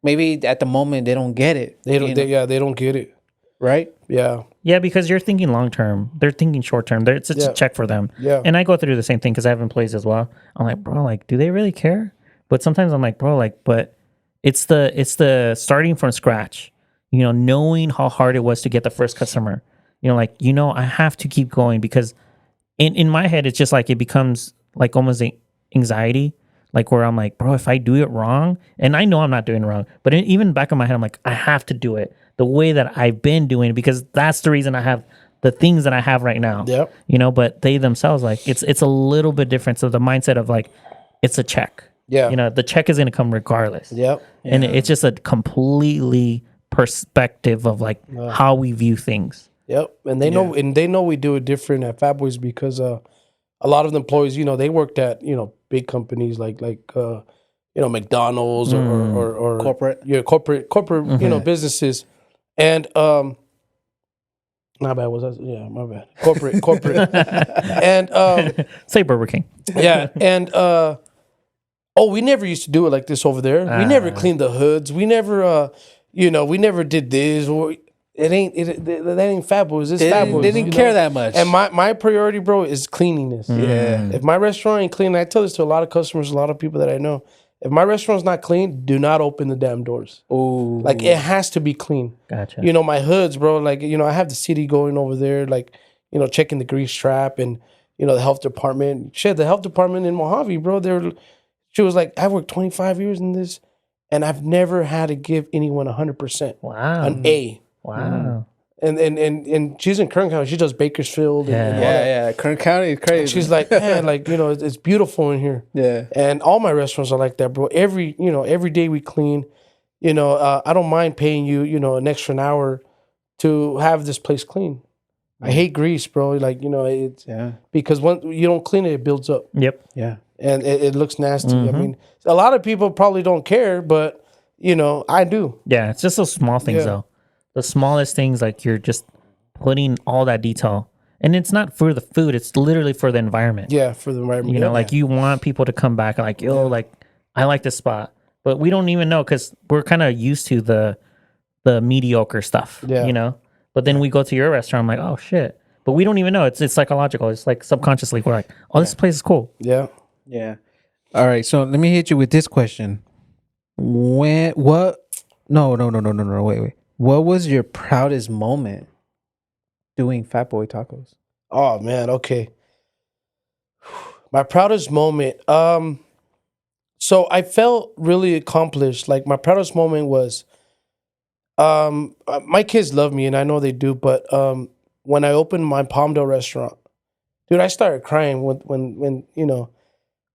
maybe at the moment they don't get it. They don't. They don't get it. Right? Yeah. Yeah, because you're thinking long term. They're thinking short term. It's a check for them. Yeah. And I go through the same thing because I have employees as well. I'm like, bro, like, do they really care? But sometimes I'm like, bro, like, but it's the starting from scratch. Knowing how hard it was to get the first customer. I have to keep going because in my head it's just like it becomes like almost anxiety. Like, where I'm like, bro, if I do it wrong, and I know I'm not doing it wrong, but even back in my head, I'm like, I have to do it the way that I've been doing it because that's the reason I have the things that I have right now. Yep. But they themselves, like, it's a little bit different. So the mindset of like, it's a check. Yeah. The check is going to come regardless. Yep. And it's just a completely perspective of like how we view things. Yep. And they know we do it different at Fatboys because a lot of the employees, they worked at, big companies like McDonald's or Corporate. Yeah, corporate, businesses. And my bad, my bad. Corporate. And Say Burger King. yeah, and we never used to do it like this over there. We never cleaned the hoods. We never we never did this. Or that ain't Fatboys. It's Fatboys. They didn't care that much. And my priority, bro, is cleanliness. Yeah. If my restaurant ain't clean, I tell this to a lot of customers, a lot of people that I know. if my restaurant's not clean, do not open the damn doors. Oh, Like it has to be clean. Gotcha. You know, my hoods, bro, like, you know, I have the city going over there, like, you know, checking the grease trap and, you know, the health department. Shit, the health department in Mojave, bro, she was like, I've worked 25 years in this and I've never had to give anyone 100%. Wow. An A. Wow. And she's in Kern County. She does Bakersfield and all that. yeah. Kern County is crazy. She's like, man, like, you know, it's beautiful in here. yeah. And all my restaurants are like that, bro. Every day we clean. You know, I don't mind paying you, you know, an extra hour to have this place clean. I hate grease, bro. Like, you know, it's because once you don't clean it, it builds up. Yep. Yeah. And it looks nasty. I mean, a lot of people probably don't care, but you know, I do. Yeah, it's just those small things Yeah. though. The smallest things, like you're just putting all that detail, and it's not for the food; it's literally for the environment. Yeah, for the environment. You know, like you want people to come back, like, yo, like I like this spot, but we don't even know because we're kind of used to the mediocre stuff. Yeah. You know, but then we go to your restaurant, I'm like, oh shit, but we don't even know. It's psychological. It's like subconsciously we're like, oh, this place is cool. Yeah. Yeah. All right. So let me hit you with this question. What? No. Wait. What was your proudest moment doing Fatboy Tacos? Oh man, okay. My proudest moment. So I felt really accomplished. Like my proudest moment was my kids love me and I know they do, but when I opened my Palmdale restaurant, dude, I started crying when you know,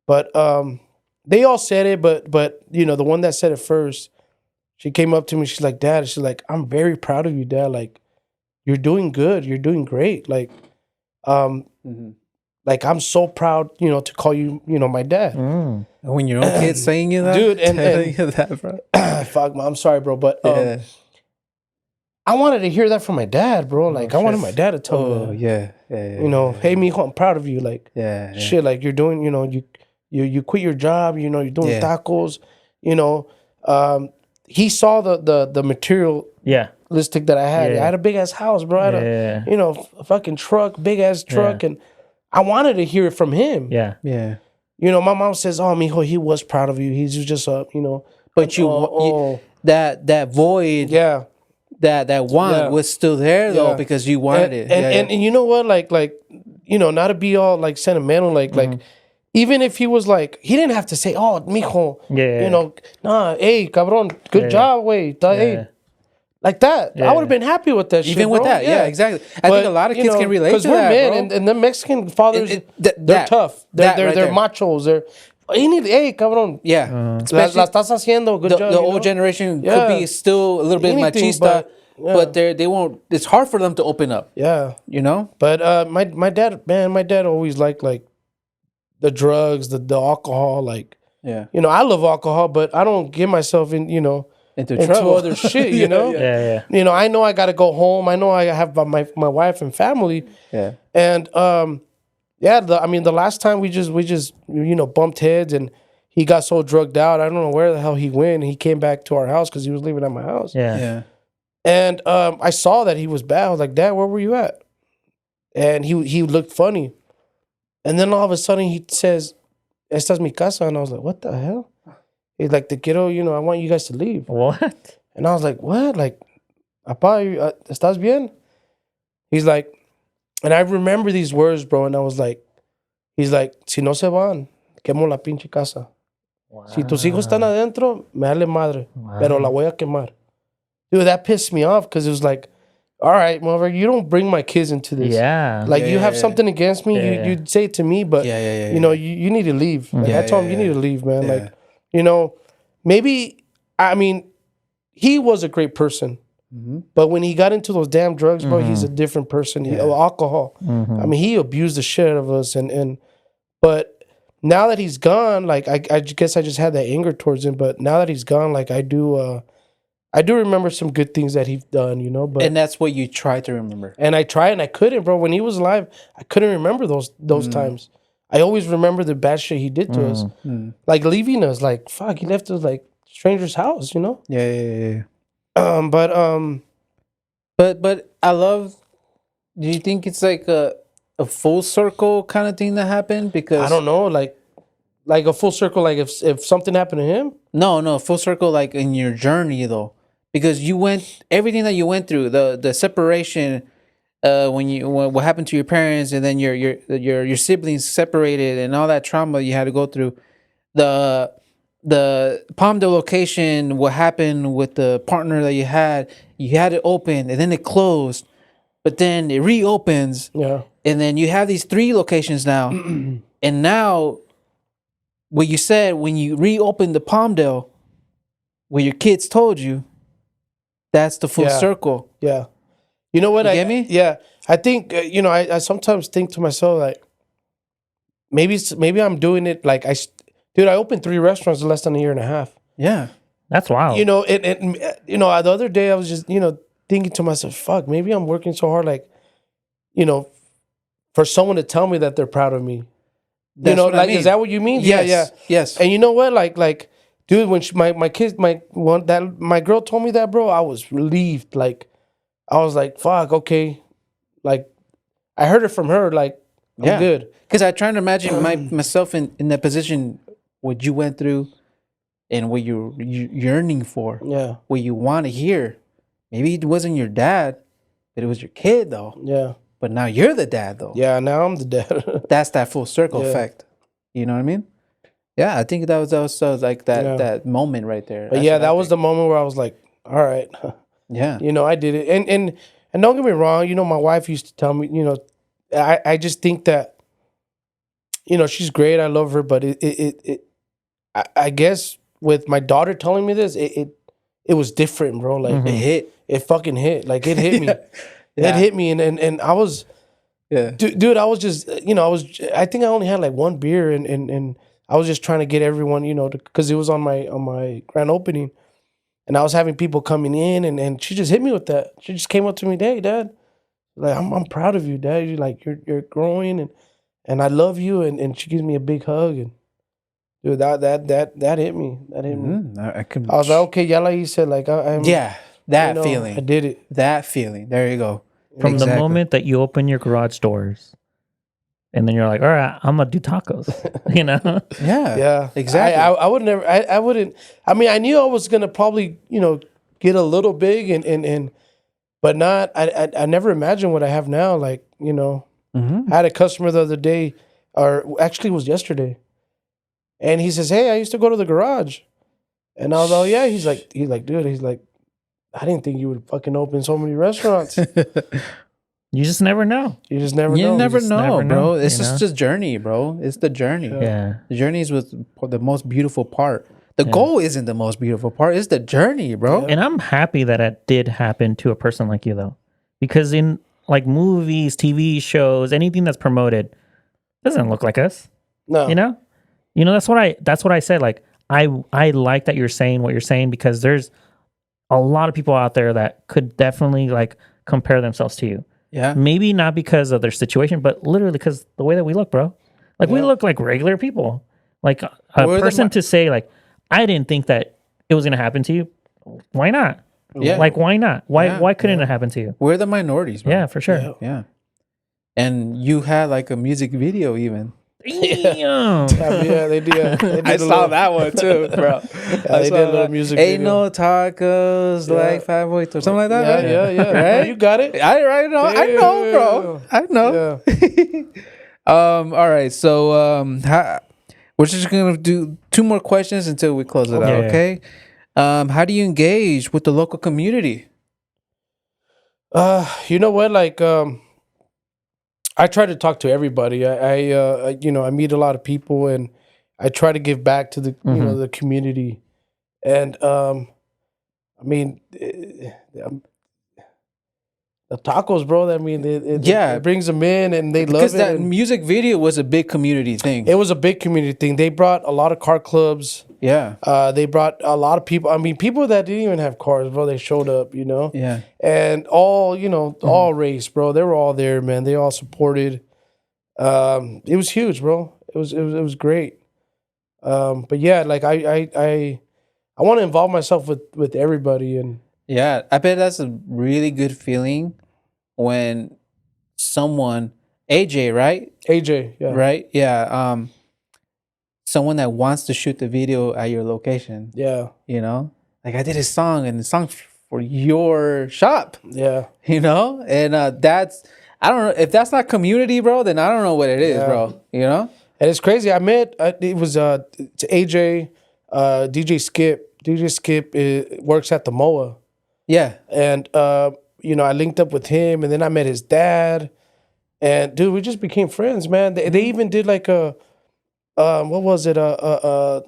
but they all said it, but you know, the one that said it first, she came up to me, she's like, Dad, she's like, I'm very proud of you, Dad. Like, you're doing good, you're doing great. Like, like I'm so proud, you know, to call you, you know, my dad. When your own kids saying you that, Dude, and telling you that, bro. fuck, I'm sorry, bro, but Yeah. I wanted to hear that from my dad, bro. Like, I wanted my dad to tell me Oh that. yeah. You know, hey, mijo, I'm proud of you. Like, Yeah. shit, like you're doing, you know, you quit your job, you know, you're doing tacos, you know. He saw the material Yeah. listic that I had. Yeah. I had a big ass house, bro. I had Yeah. a, you know, a fucking truck, big ass truck, and I wanted to hear it from him. Yeah. Yeah. You know, my mom says, "Oh, mijo, he was proud of you. He's just a, you know." But that void, yeah, that want was still there though, Yeah. because you wanted it. And you know what, like you know, not to be all like sentimental, like even if he was like, he didn't have to say, "Oh, mijo," Yeah. you know, nah, hey, cabron, good job, wait, hey, like that. I would have been happy with that. Even shit, with bro. that, yeah, exactly. I think a lot of kids can relate to we're that, men, bro. and the Mexican fathers, they're that- tough. that They're right they're there. machos. They're you need, hey, cabron, Yeah, la especially estás haciendo, good the, job. the you old know? generation Yeah. could be still a little bit Anything, machista, but, but they won't. It's hard for them to open up. Yeah. You know. But my dad, man, my dad always liked like the drugs, the alcohol. Like, Yeah. you know, I love alcohol, but I don't get myself in, you know, Into into trouble. other shit. You know, Yeah. you know, I know I got to go home. I know I have my wife and family. Yeah. And yeah, I mean, the last time we just you know bumped heads, and he got so drugged out. I don't know where the hell he went. He came back to our house because he was living at my house. Yeah. Yeah. And I saw that he was bad. I was like, Dad, where were you at? And he looked funny. And then all of a sudden he says, "Esta es mi casa." And I was like, what the hell? He's like, "Te quiero, you know, I want you guys to leave." What? And I was like, what? Like, "Apa, ¿estás bien?" He's like, and I remember these words, bro. And I was like, he's like, "Si no se van, quemo la pinche casa. Si tus hijos están adentro, me vale madre, pero la voy a quemar." Dude, that pissed me off because it was like, all right, motherfucker, you don't bring my kids into this. Yeah. Like, you have yeah. something against me, Yeah. you'd say it to me, but, Yeah. you know, you need to leave. Like, Yeah, I told him, yeah, you need to leave, man. Yeah. Like, you know, maybe, I mean, he was a great person. But when he got into those damn drugs, bro, he's a different person. Alcohol. I mean, he abused the shit out of us. But now that he's gone, like, I guess I just had that anger towards him. But now that he's gone, like, I do remember some good things that he's done, you know. But And that's what you try to remember. and I tried and I couldn't, bro. When he was alive, I couldn't remember those times. I always remember the bad shit he did to us. Like leaving us, like, fuck, he left us like stranger's house, you know? Yeah. But But I love. Do you think it's like a full circle kind of thing that happened? Because I don't know, like Like a full circle, like if something happened to him. No, full circle, like in your journey though, because you went everything that you went through, the separation, what happened to your parents, and then your siblings separated, and all that trauma you had to go through. The Palmdale location, what happened with the partner that you had it open, and then it closed, but then it reopens, Yeah. and then you have these 3 locations now, and now what you said when you reopened the Palmdale, what your kids told you, that's the full Yeah. circle. Yeah. You know what? You get me? Yeah. I think I sometimes think to myself like maybe I'm doing it like dude. I opened 3 restaurants in less than a year and a half. Yeah. That's wild. The other day I was just thinking to myself, fuck, maybe I'm working so hard, like for someone to tell me that they're proud of me. That's what I like, mean. is that what you mean? Yes. Yeah. Yes. And you know what? Like, dude, when my kids, my girl told me that, bro, I was relieved. Like, I was like, fuck, okay. Like, I heard it from her. Like, I'm good. Because I trying to imagine myself in that position, what you went through, and what you're yearning for, Yeah. what you want to hear. Maybe it wasn't your dad, but it was your kid though. Yeah. But now you're the dad though. Yeah. Now I'm the dad. That's that full circle Yeah. effect. You know what I mean? Yeah, I think that was like that Yeah. that moment right there. But That's yeah, what I that was the think. moment where I was like, all right. Yeah. I did it. And don't get me wrong, my wife used to tell me, I just think that, she's great. I love her, but I guess with my daughter telling me this, it was different, bro. Like it fucking hit. Like it hit me. Yeah. It hit me, and I was, Yeah. dude. I was just, I think I only had like 1 beer, and I was just trying to get everyone, because it was on my grand opening, and I was having people coming in, and she just hit me with that. She just came up to me, hey, Dad, like I'm proud of you, Dad. You're growing, and I love you, and she gives me a big hug, and dude, that hit me. That hit me. I could. I was like, okay, yeah, like you said, like I'm, Yeah, that feeling. I did it. That feeling. There you go. From the Exactly. moment that you open your garage doors, and then you're like, all right, I'm gonna do tacos. Yeah. Yeah, Exactly. I would never. I wouldn't. I mean, I knew I was gonna probably get a little big and but not. I never imagined what I have now. Like Mm-hmm. I had a customer the other day, or actually it was yesterday, and he says, "Hey, I used to go to the garage," and I was like, "Oh yeah." He's like, dude. He's like, I didn't think you would fucking open so many restaurants. You just never know. You just never You know. never just know, never bro. know, It's you just know? the journey, bro. It's the journey. Yeah. The journey is the most beautiful part. The goal isn't the most beautiful part. It's the journey, bro. And I'm happy that it did happen to a person like you, though, because in like movies, TV shows, anything that's promoted doesn't look like us. No. That's what I said. Like I like that you're saying what you're saying, because there's a lot of people out there that could definitely like compare themselves to you. Yeah. Maybe not because of their situation, but literally because the way that we look, bro. Like we look like regular people. Like a We're the person mi- to say like, I didn't think that it was gonna happen to you. Why not? Yeah. Like why not? Why Yeah. why couldn't it happen to you? We're the minorities, bro. Yeah, for sure. Yeah. And you had like a music video even. Damn. Yeah, they did. They did I a saw little- that one too, bro. Yeah, they did a little music Ain't video. no tacos like Fatboys or something like that. Yeah, right? yeah. Right? You got it. I know, bro. I know. All right. So we're just gonna do 2 more questions until we close it out. Yeah. Okay. How do you engage with the local community? You know what? Like, I try to talk to everybody. I meet a lot of people, and I try to give back to the the community. And I mean, the tacos, bro. I mean, it brings them in, and they love Because it. that and music video was a big community thing. it was a big community thing. They brought a lot of car clubs. Yeah. They brought a lot of people. I mean, people that didn't even have cars, bro. They showed up, Yeah. and all all race, bro. They were all there, man. They all supported. It was huge, bro. It was great. But yeah, like I want to involve myself with everybody, and Yeah. I bet that's a really good feeling when someone, AJ, right? AJ, yeah, Right? Yeah. someone that wants to shoot the video at your location. Yeah. You know, like I did a song and the song for your shop. Yeah. You know, and that's I don't know if that's not community, bro. Then I don't know what it is, Yeah. bro. You know, And it's crazy. I met it was it's AJ, DJ Skip. DJ Skip works at the MOA, yeah, and you know, I linked up with him, and then I met his dad, and dude, we just became friends, man. They even did like a what was it a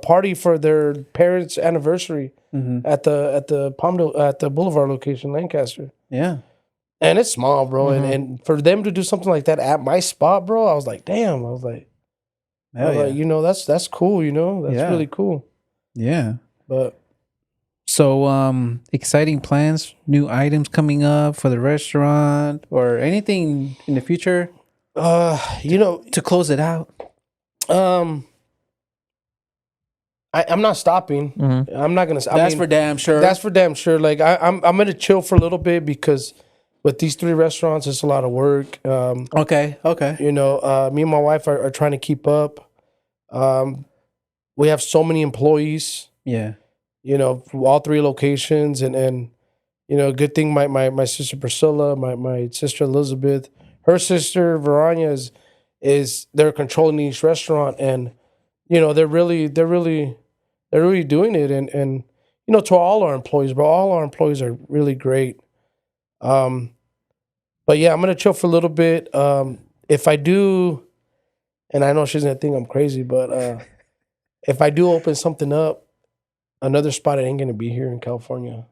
party for their parents' anniversary at the Palmdale at the Boulevard location, Lancaster. yeah. And it's small, bro. And for them to do something like that at my spot, bro, I was like, damn. I was like, Hell yeah. you know, that's cool. You know, that's Yeah. really cool. Yeah. But So, exciting plans, new items coming up for the restaurant or anything in the future you know, to close it out. I'm not stopping. I'm not gonna. That's for damn sure. That's for damn sure. Like I'm gonna chill for a little bit because with these 3 restaurants, it's a lot of work. okay. You know, me and my wife are trying to keep up. We have so many employees. Yeah. You know, from all 3 locations, and you know, good thing my sister Priscilla, my sister Elizabeth, her sister Verania is they're controlling each restaurant, and you know they're really doing it, and you know, to all our employees, bro, all our employees are really great. But yeah, I'm gonna chill for a little bit. If I do, and I know she's gonna think I'm crazy, but if I do open something up, another spot, it ain't gonna be here in California.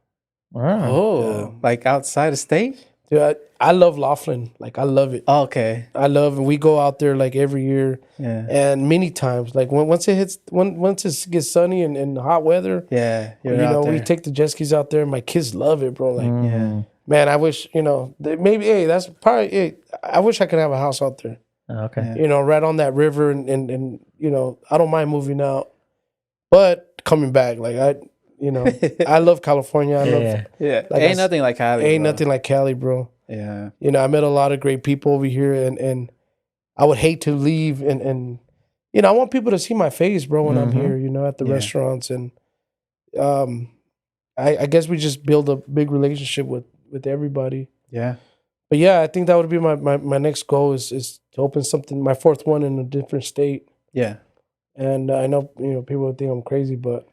Wow. Oh, like outside of state? Dude, I love Laughlin. Like I love it. Okay. I love, and we go out there like every year, Yeah. and many times. Like once it gets sunny and hot weather, Yeah. You're you know, out we there. take the jet skis out there. And my kids love it, bro. Like, Yeah. man, I wish, you know, maybe, hey, that's probably, hey, I wish I could have a house out there, Okay. Yeah. you know, right on that river, and you know, I don't mind moving out, but coming back, like you know, I love California. I love, Yeah. Like ain't nothing like Cali. ain't bro. nothing like Cali, bro. Yeah. You know, I met a lot of great people over here, and I would hate to leave, and you know, I want people to see my face, bro, when I'm here, you know, at the Yeah. restaurants, and I guess we just build a big relationship with everybody. Yeah. But yeah, I think that would be my next goal is to open something, my 4th one in a different state. Yeah. And I know, you know, people would think I'm crazy, but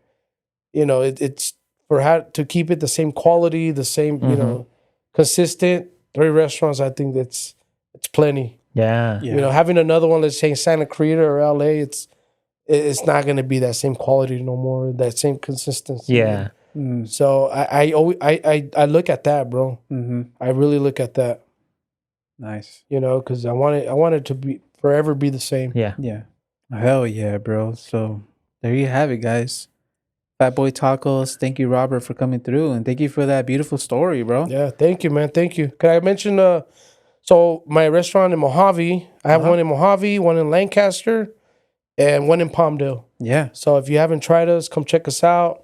you know, it's for how to keep it the same quality, the same, you know, consistent. 3 restaurants, I think it's plenty. Yeah. Yeah. You know, having another one, let's say in Santa Clarita or LA, it's not going to be that same quality no more, that same consistency. Yeah. So I look at that, bro. Mm-hmm. I really look at that. Nice. You know, because I want it to be forever be the same. Yeah. Yeah. Hell yeah, bro. So there you have it, guys. Fatboy Tacos. Thank you, Robert, for coming through, and thank you for that beautiful story, bro. Yeah, thank you, man. Thank you. Can I mention so my restaurant in Mojave, I have one in Mojave, one in Lancaster, and one in Palmdale. Yeah. So if you haven't tried us, come check us out.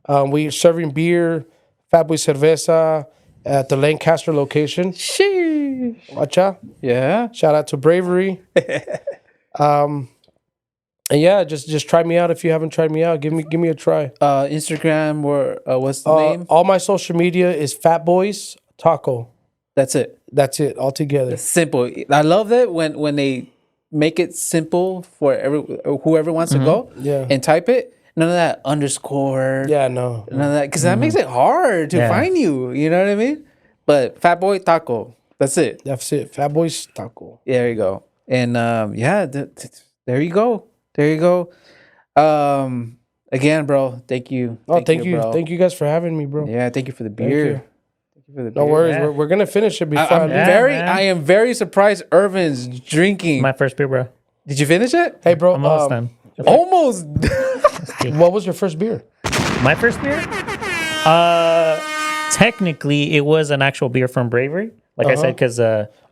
We're serving beer, Fatboy Cerveza at the Lancaster location. Sheesh. Watch out. Yeah. Shout out to Bravery. And yeah, just try me out if you haven't tried me out. Give me a try. Instagram or what's the name? All my social media is Fatboys Taco. That's it. That's it, all together. It's simple. I love that when they make it simple for whoever wants to go Yeah. and type it. None of that underscore. Yeah, no. None of that, because that makes it hard to Yeah. find you. You know what I mean? But Fatboy Taco. That's it. That's it. Fatboys Taco. There you go. And yeah, there you go. There you go. Again, bro, thank you. Oh, thank you. bro. Thank you guys for having me, bro. Yeah, thank you for the you. beer. Thank you for the No beer. worries. Yeah. We're gonna finish it before I leave. man. I am very surprised Irvin's drinking. My first beer, bro. Did you finish it? Hey, bro. I'm almost done. Almost. What was your first beer? My first beer? Technically, it was an actual beer from Bravery. Like I said, because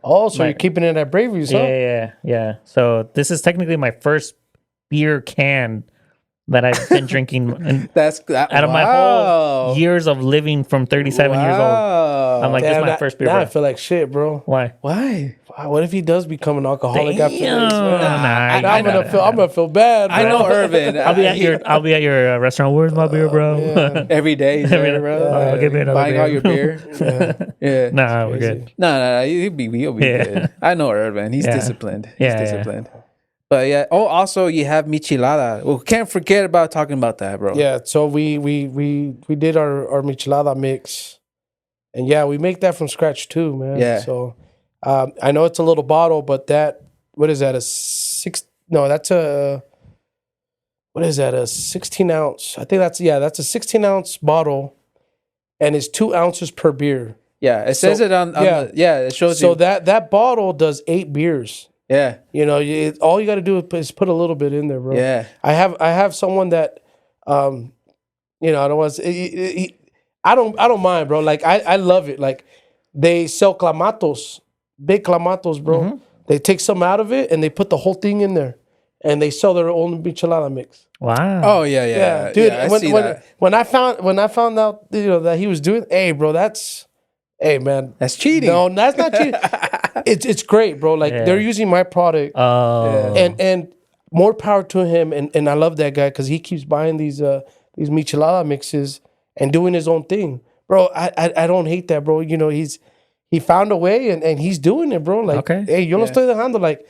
Oh, so you're keeping it at Bravery's, huh? yeah. So this is technically my first beer can that I've been drinking That's out of my whole years of living from 37 years old. I'm like, this is my first beer, now bro. I feel like shit, bro. Why? Why? Wow, what if he does become an alcoholic after this? Damn. I'm gonna feel bad. Bro. I know Irvin. I'll be at your restaurant. Where's my beer, bro? Yeah. Every day he's there, bro. I'll give me another buying beer. all your beer. Yeah. Nah, we're good. No. He'll be Yeah. good. I know Irvin. He's Yeah. disciplined. He's Yeah, yeah. disciplined. But yeah. Oh, also you have michelada. Well, can't forget about talking about that, bro. Yeah, so we did our michelada mix, and yeah, we make that from scratch too, man. Yeah. So I know it's a little bottle, but what is that? That's a what is that? A 16 ounce. I think that's a 16 ounce bottle, and it's 2 ounces per beer. Yeah. It says it on it shows So you. that bottle does 8 beers. Yeah. You know, all you got to do is put a little bit in there, bro. Yeah. I have someone that, you know, I don't want to. I don't mind, bro. Like I love it. Like they sell clamatos, big clamatos, bro. Mm-hmm. They take some out of it and they put the whole thing in there, and they sell their own michelada mix. Wow. Oh yeah. Dude. I when, see when, that. when I found out, you know, that he was doing, hey, bro, hey, man, That's cheating. no, that's not cheating. It's great, bro. Like Yeah. they're using my product. Oh. And more power to him, and I love that guy because he keeps buying these michelada mixes and doing his own thing, bro. I don't hate that, bro. You know, he found a way and he's doing it, bro. Like, Okay. hey, yo no estoy dejando. Like,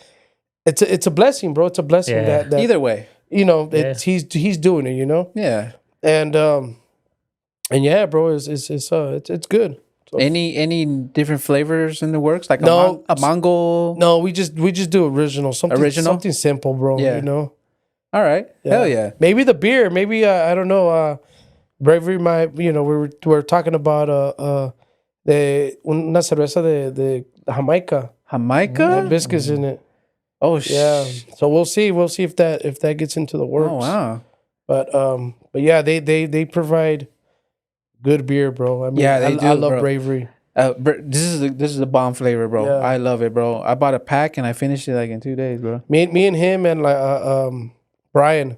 it's a blessing, bro. It's a blessing Yeah. that Either way. you know he's doing it, you know, Yeah. and yeah, bro, it's good. So, Any different flavors in the works? Like No. a mango? no, we just do original, something simple, bro. Yeah. You know. All right. Hell yeah. Maybe the beer. Maybe I don't know. Bravery might. You know, we're talking about una cerveza de Jamaica. Jamaica? Had biscuits in it. Oh Yeah. So we'll see. We'll see if that gets into the works. Oh wow. But yeah, they provide good beer, bro. I mean, Yeah, they do, I love bro. Bravery. This is the bomb flavor, bro. Yeah. I love it, bro. I bought a pack and I finished it like in 2 days, bro. Me and him and like Brian.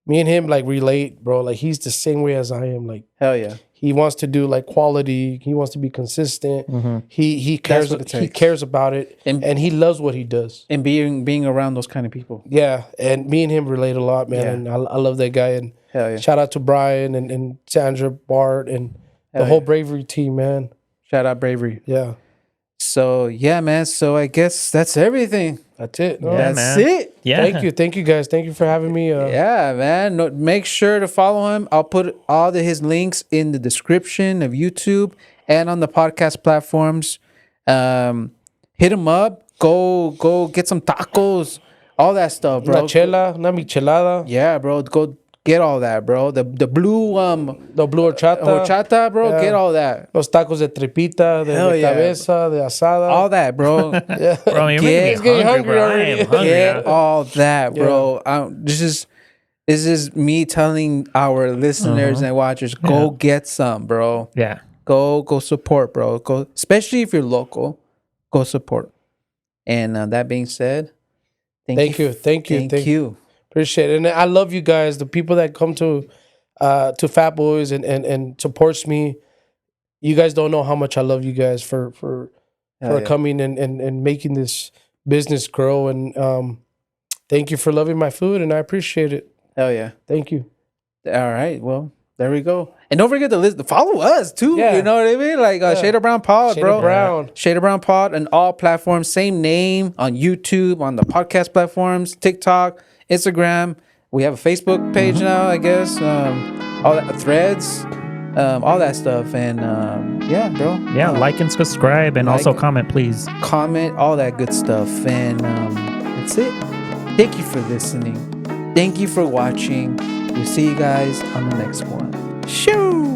Me and him like relate, bro. Like he's the same way as I am. Like Hell yeah. he wants to do like quality. He wants to be consistent. He cares. what it He takes. cares about it, And- and he loves what he does. And being around those kind of people. Yeah, and me and him relate a lot, man. Yeah. And I love that guy. And Hell yeah. shout out to Brian and Sandra, Bart, and the Hell whole yeah. Bravery team, man. Shout out Bravery. Yeah, So yeah, man. So I guess that's everything. that's it. No, Yeah, That's man. it. Yeah. Thank you guys. Thank you for having me. Yeah, man. No, make sure to follow him. I'll put all his links in the description of YouTube and on the podcast platforms. Hit him up. Go get some tacos. All that stuff, bro. Una chela, una michelada, Yeah, bro. Go get all that, bro. The blue the blue horchata, horchata, bro. Yeah. Get all that. los tacos de tripita, Hell de yeah. cabeza, de asada. All that, bro. Yeah. Bro, you're Get- making me hungry, hungry bro. I already. am hungry. Get now. all that, bro. This is me telling our listeners and watchers, go get some, bro. Yeah. Go support, bro. Go, especially if you're local. Go support. And that being said, Thank you. Thank you. Appreciate it. And I love you guys, the people that come to Fatboys and supports me. You guys don't know how much I love you guys for Hell yeah. coming and making this business grow. And thank you for loving my food, and I appreciate it. Hell yeah. Thank you. All right. Well, there we go. And don't forget to follow us too. Yeah. You know what I mean? Like Shader Brown Pod, bro. Shader Brown. Shader Brown Pod on all platforms. Same name on YouTube, on the podcast platforms, TikTok, Instagram. We have a Facebook page now, I guess. All that Threads, all that stuff. And yeah, bro. Yeah. Like and subscribe and also like- comment, please. Comment, all that good stuff. And that's it. Thank you for listening. Thank you for watching. We'll see you guys on the next one. Shoo!